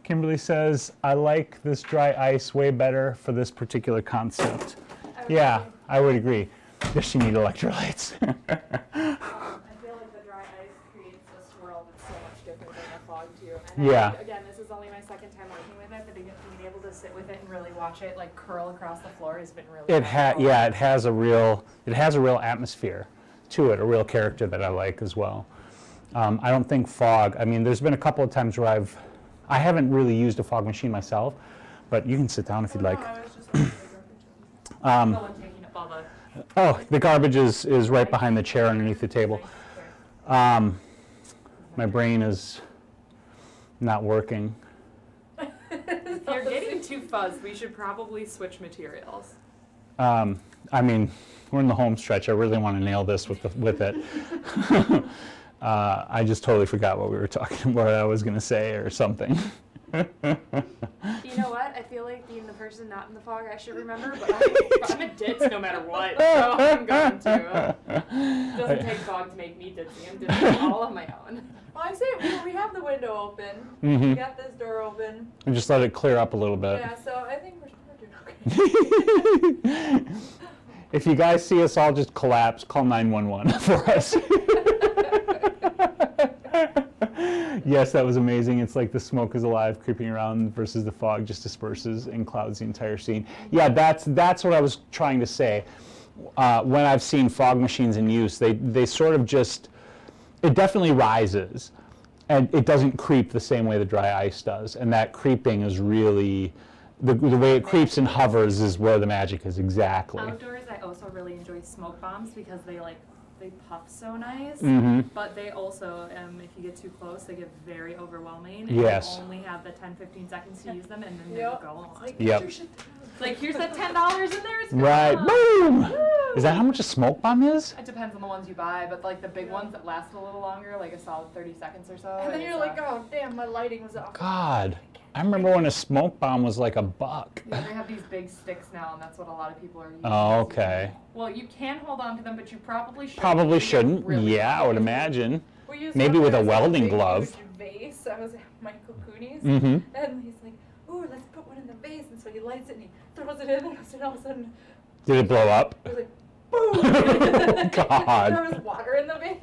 Kimberly says, I like this dry ice way better for this particular concept. Yeah, I would agree. Does she need electrolytes? I feel like the dry ice creates a swirl that's so much different than the fog too. And Yeah. Again, this is only my second time working with it, but being able to sit with it and really watch it like curl across the floor has been really. It powerful. it has a real atmosphere to it, a real character that I like as well. I don't think fog. I mean, there's been a couple of times where I haven't really used a fog machine myself, but you can sit down if you'd like. I was just No one taking up all the. Oh, the garbage is right behind the chair underneath the table. My brain is not working. If you're getting too fuzzed, we should probably switch materials. I mean, we're in the home stretch. I really want to nail this with it. I just totally forgot what we were talking about. What I was going to say or something. You know what? I feel like being the person not in the fog, I should remember, but I'm a ditz no matter what, so I'm going to. It doesn't take fog to make me ditzy. I'm ditzy all on my own. Well, I say we have the window open. Mm-hmm. We got this door open. And just let it clear up a little bit. Yeah, so I think we're doing okay. If you guys see us all just collapse, call 911 for us. Yes, that was amazing. It's like the smoke is alive creeping around versus the fog just disperses and clouds the entire scene. Yeah, that's what I was trying to say. When I've seen fog machines in use, they sort of just, it definitely rises, and it doesn't creep the same way the dry ice does. And that creeping is really, the way it creeps and hovers is where the magic is, exactly. Outdoors, I also really enjoy smoke bombs because they puff so nice, but they also, if you get too close, they get very overwhelming. And Yes. you only have the 10-15 seconds to use them, and then Yep. they go on. Yep. It's like, here's that $10 in there. It's Right, gone. boom! Woo! Is that how much a smoke bomb is? It depends on the ones you buy, but like the big ones that last a little longer, like a solid 30 seconds or so. And then it's, you're like, oh damn, my lighting was off. God, I remember when a smoke bomb was like $1. Yeah, they have these big sticks now, and that's what a lot of people are using. Oh, okay. Well, you can hold on to them, but you probably shouldn't. Probably You get shouldn't. really Yeah, I hot. would imagine. We used Maybe one with a that was welding big glove. huge vase. I was at Michael Cooney's, Mm-hmm. and he's like, "Ooh, let's put one in the vase." And so he lights it and he throws it in, and all of a sudden, Did it blow up? it was like, boom! God. There was water in the vase.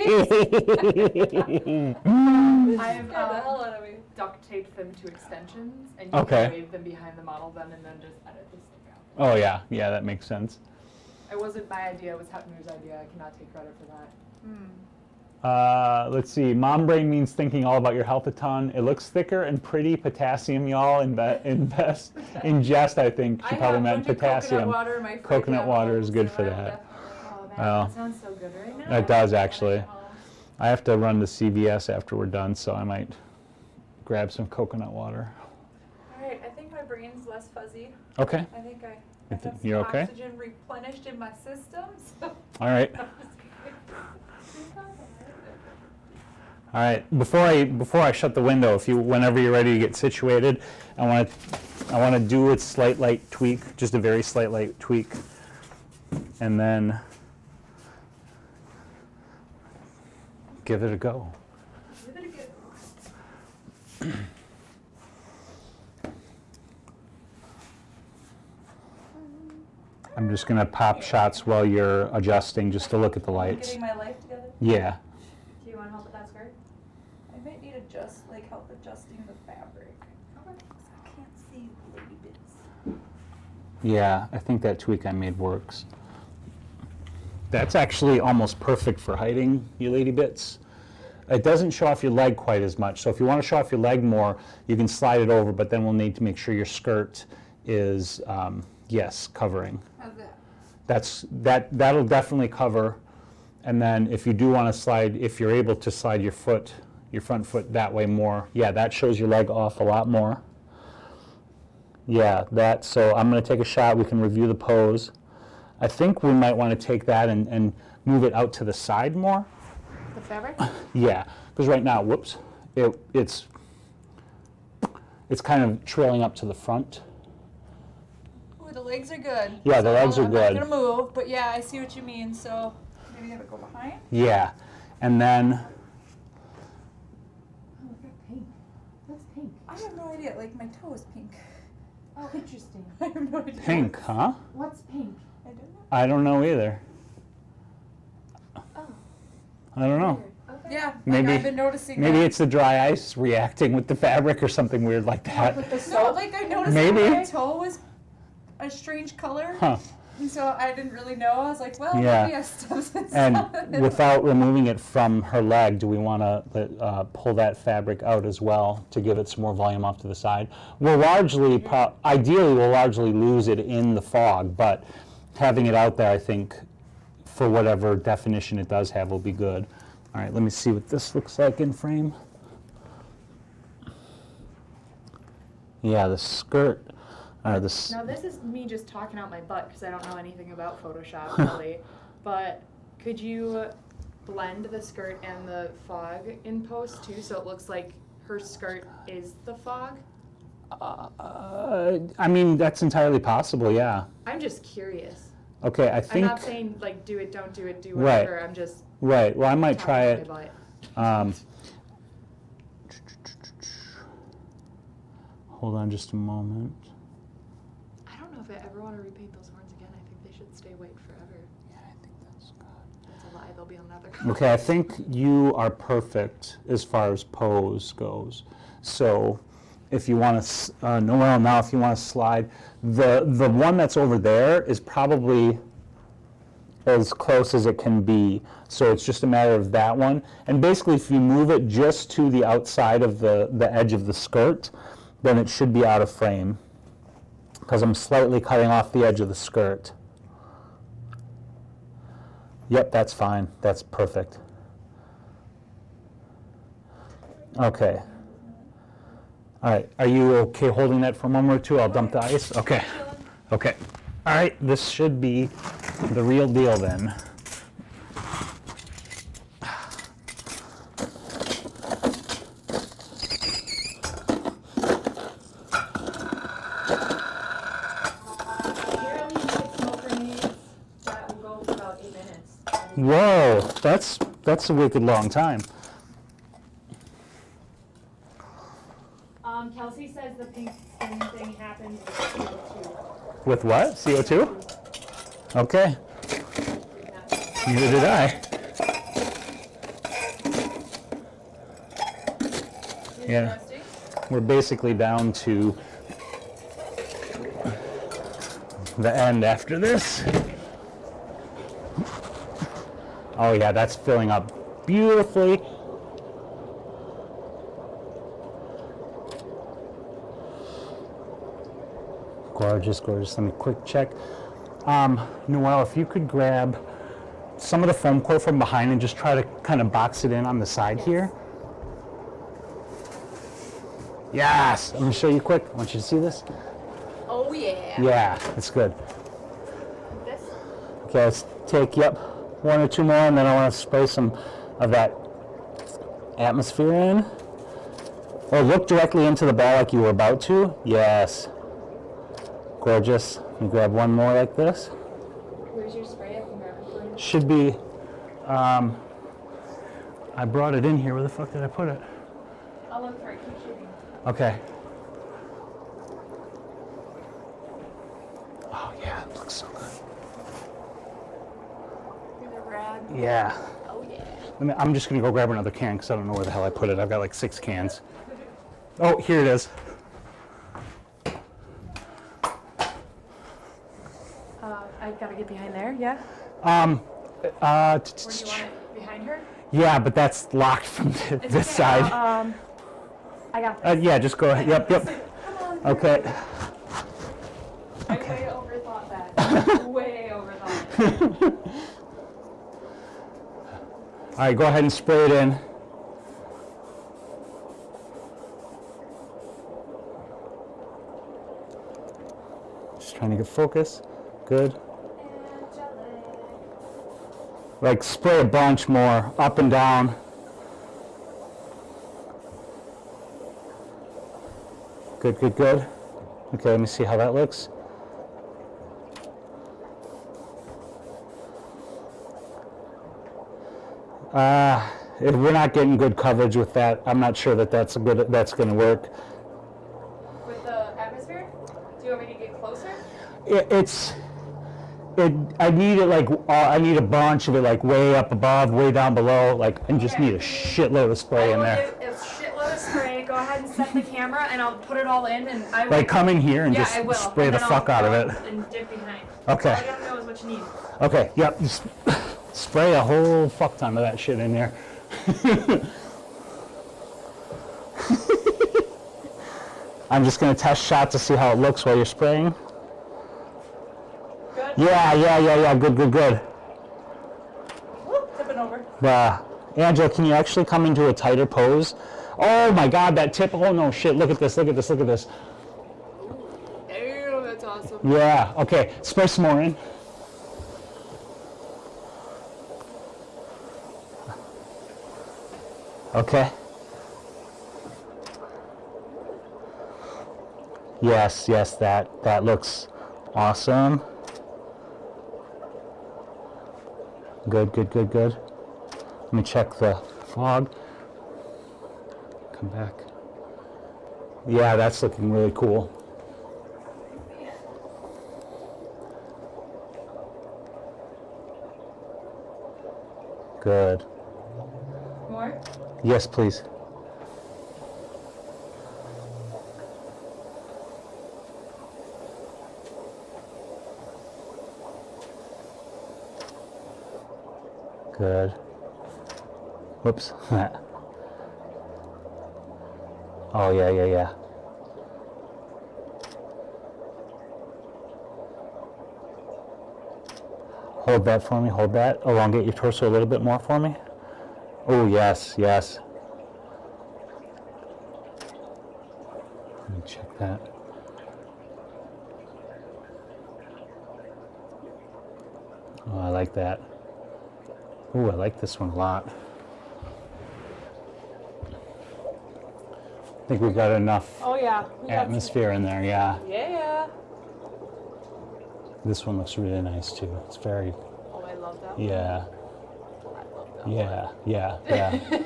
I've Scared the hell out of me. duct taped them to extensions, and you Okay. can wave them behind the model then, and then just edit the stick out. Oh yeah, yeah, that makes sense. It wasn't my idea, it was Hepner's idea. I cannot take credit for that. Let's see. Mom brain means thinking all about your health a ton. It looks thicker and pretty. Potassium, y'all. Ingest, I think she probably meant potassium. Coconut water, in my Coconut fridge water at is home, good so for I that. definitely- Oh man, Oh. that sounds so good right now. It does actually. I have to run to CVS after we're done, so I might grab some coconut water. All right, I think my brain's less fuzzy. Okay. I think I You have some you're okay? oxygen replenished in my system. So. All right. All right. Before I shut the window, whenever you're ready to get situated, I want to do a slight light tweak, just a very slight light tweak, and then give it a go. Give it a go. I'm just going to pop shots while you're adjusting, just to look at the lights. Getting my life together. Yeah. Do you want to help with that skirt? I might need help adjusting the fabric. I can't see the lady bits. Yeah, I think that tweak I made works. That's actually almost perfect for hiding your lady bits. It doesn't show off your leg quite as much, so if you want to show off your leg more, you can slide it over, but then we'll need to make sure your skirt is, yes, covering. How's that? That'll definitely cover, and then if you do want to slide, if you're able to slide your foot, your front foot that way more, yeah, that shows your leg off a lot more. Yeah, so I'm going to take a shot, we can review the pose. I think we might want to take that and move it out to the side more. The fabric? Yeah, because right now, whoops, it's kind of trailing up to the front. Ooh, the legs are good. Yeah, the legs are I'm good. not gonna move, but yeah, I see what you mean. So maybe have it go behind. Yeah, and then, Oh, look at pink. That's pink. I have no idea. Like my toe is pink. Oh, interesting. I have no idea. pink, huh? What's pink? I don't know. I don't know either. Oh. I don't know. Okay. Yeah, Maybe- like I've been noticing. Maybe that. it's the dry ice reacting with the fabric or something weird like that. With the No, soap? like I noticed Maybe. that my toe was a strange color, Huh. and so I didn't really know. I was like, well, Yeah. maybe I stubbed some. And without removing it from her leg, do we want to pull that fabric out as well to give it some more volume off to the side? We'll largely, ideally, we'll largely lose it in the fog, but having it out there, I think, for whatever definition it does have, will be good. All right, let me see what this looks like in frame. Yeah, the skirt. Now this is me just talking out my butt because I don't know anything about Photoshop really, but could you blend the skirt and the fog in post too so it looks like her skirt is the fog? I mean, that's entirely possible, yeah. I'm just curious. Okay, I I'm think, not saying like do it, do whatever. Right. I'm just right, well, I might talking try out it. my butt. Hold on just a moment. I don't know if I ever want to repaint those horns again. I think they should stay white forever. Yeah, I think that's good. That's a lie. They'll be another color. Okay, I think you are perfect as far as pose goes. So if you want to, Noelle, now if you want to slide, the one that's over there is probably as close as it can be. So it's just a matter of that one. And basically if you move it just to the outside of the edge of the skirt, then it should be out of frame. Because I'm slightly cutting off the edge of the skirt. Yep, that's fine. That's perfect. Okay. All right, are you okay holding that for a moment or two? I'll dump the ice. Okay. Okay. All right, this should be the real deal then. Apparently, you get smoke grenades that will go for about 8 minutes. Whoa, that's a wicked long time. Kelsey says the pink skin thing happens with CO2. With what? CO2? Okay. Neither did I. Yeah. Interesting. We're basically down to the end after this. Oh yeah, that's filling up beautifully. Gorgeous, gorgeous. Let me quick check. Noelle, if you could grab some of the foam core from behind and just try to kind of box it in on the side here. Yes! I'm going to show you quick. I want you to see this. Oh yeah. Yeah, that's good. This? Okay, let's take, yep, one or two more, and then I want to spray some of that atmosphere in. Or look directly into the ball like you were about to. Yes. Gorgeous. Let me grab one more like this. Where's your spray? I can grab it for you. Should be, I brought it in here. Where the fuck did I put it? I'll look for it. Keep shooting. Okay. Oh yeah, it looks so good. You're the rad. Yeah. Oh yeah. I'm just gonna go grab another can because I don't know where the hell I put it. I've got like 6 cans. Oh, here it is. I gotta get behind there, yeah? Or Or do you want it behind her? Yeah, but that's locked from this okay. side. I got this. Yeah, just go ahead. Yep, yep. Come on. Okay. I way overthought that. Way overthought it. All right, go ahead and spray it in. Just trying to get focus. Good. Like spray a bunch more, up and down. Good, good, good. Okay, let me see how that looks. We're not getting good coverage with that. I'm not sure that that's going to work. With the atmosphere? Do you want me to get closer? I need it like, I need a bunch of it like way up above, way down below. Like, I just need a shitload of spray in there. Give a shitload of spray. Go ahead and set the camera, and I'll put it all in, and I will. Like, come in here and Yeah, just I will. spray And the then fuck out of it. And dip behind. Okay. All you gotta know is what you need. Okay, yep, just spray a whole fuck ton of that shit in there. I'm just going to test shot to see how it looks while you're spraying. Good? Yeah, good, good, good. Whoop, tipping over. Angela, can you actually come into a tighter pose? Oh my God, that tip, oh no, shit, look at this, look at this, look at this. Damn, that's awesome. Yeah, okay, spray some more in. Okay. Yes, that looks awesome. Good, good, good, good. Let me check the fog. Come back. Yeah, that's looking really cool. Good. More? Yes, please. Good. Whoops. Oh, yeah, yeah, yeah. Hold that for me, hold that. Elongate your torso a little bit more for me. Oh, yes, yes. Let me check that. Oh, I like that. Oh, I like this one a lot. I think we've got enough Oh yeah. atmosphere in there, yeah. Yeah. This one looks really nice too. It's very, Oh, I love that yeah, one. I love that one. yeah.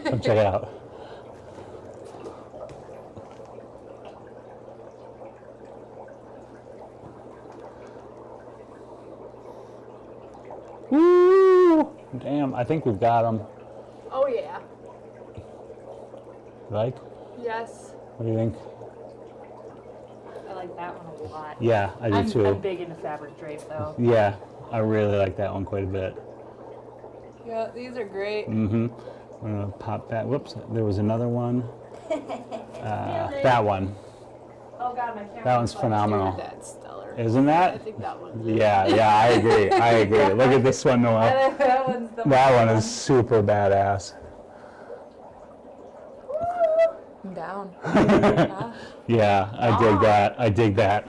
Come check it out. Woo! Damn, I think we've got them. Oh yeah. Like? Yes. What do you think? I like that one a lot. Yeah, I do too. I'm big into fabric drape though. Yeah, I really like that one quite a bit. Yeah, these are great. Mm-hmm. I'm gonna pop that. Whoops, there was another one. That one. Oh god, my camera. That one's phenomenal. That's stellar. Isn't that? I think that one. Yeah, I agree. I agree. Look at this one, Noelle. That one's the That one is super badass. I'm down. Yeah, I dig that. I dig that.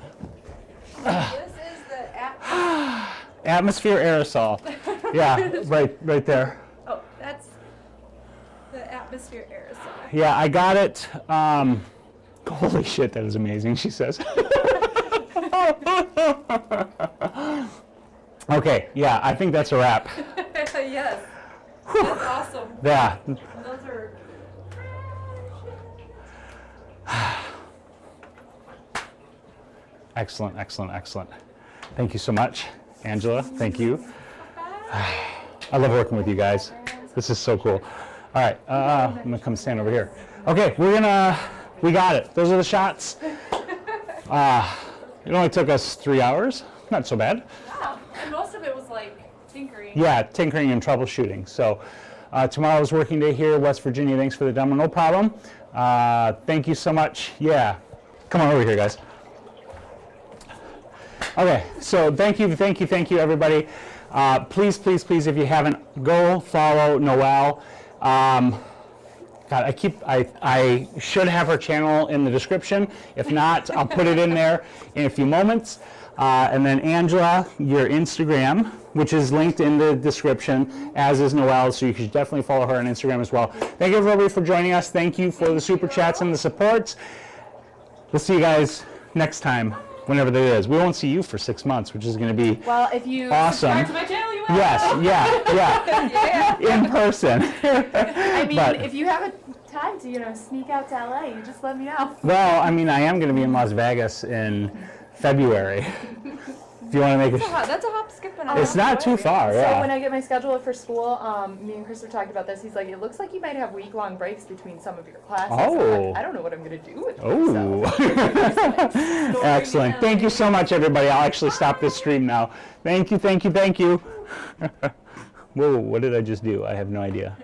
This is the Atmosphere aerosol. Yeah, right there. oh, that's the atmosphere aerosol. Yeah, I got it. Holy shit, that is amazing, she says. Okay, yeah, I think that's a wrap. Yes, that's awesome. Yeah. Those are. Excellent, excellent, excellent. Thank you so much, Angela. Thank you. I love working with you guys. This is so cool. All right, I'm gonna come stand over here. Okay, we got it. Those are the shots. It only took us 3 hours. Not so bad. Wow, and most of it was like tinkering. Yeah, tinkering and troubleshooting. So tomorrow's working day here, West Virginia. Thanks for the demo. No problem. Thank you so much. Yeah, come on over here, guys. Okay, so thank you, everybody. Please, if you haven't, go follow Noelle. God, I should have her channel in the description. If not, I'll put it in there in a few moments. And then Angela, your Instagram, which is linked in the description, as is Noelle, so you should definitely follow her on Instagram as well. Thank you, everybody, for joining us. Thank you for the super chats and the support. We'll see you guys next time, whenever that is. We won't see you for 6 months, which is going to be Well, if you awesome. subscribe to my channel, you will. Yes, yeah. In person. I mean, But- if you have a time to, sneak out to LA, you just let me know. Well, I mean, I am going to be in Las Vegas in February. If you want to make it, That's a hop, skip, and a it's not too far. So when Yeah. I get my schedule for school, me and Chris were talking about this. He's like, it looks like you might have week-long breaks between some of your classes. I'm Oh. like, I don't know what I'm going to do with Oh. myself. Excellent. Thank you so much, everybody. I'll actually stop this stream now. Thank you. Whoa, what did I just do? I have no idea.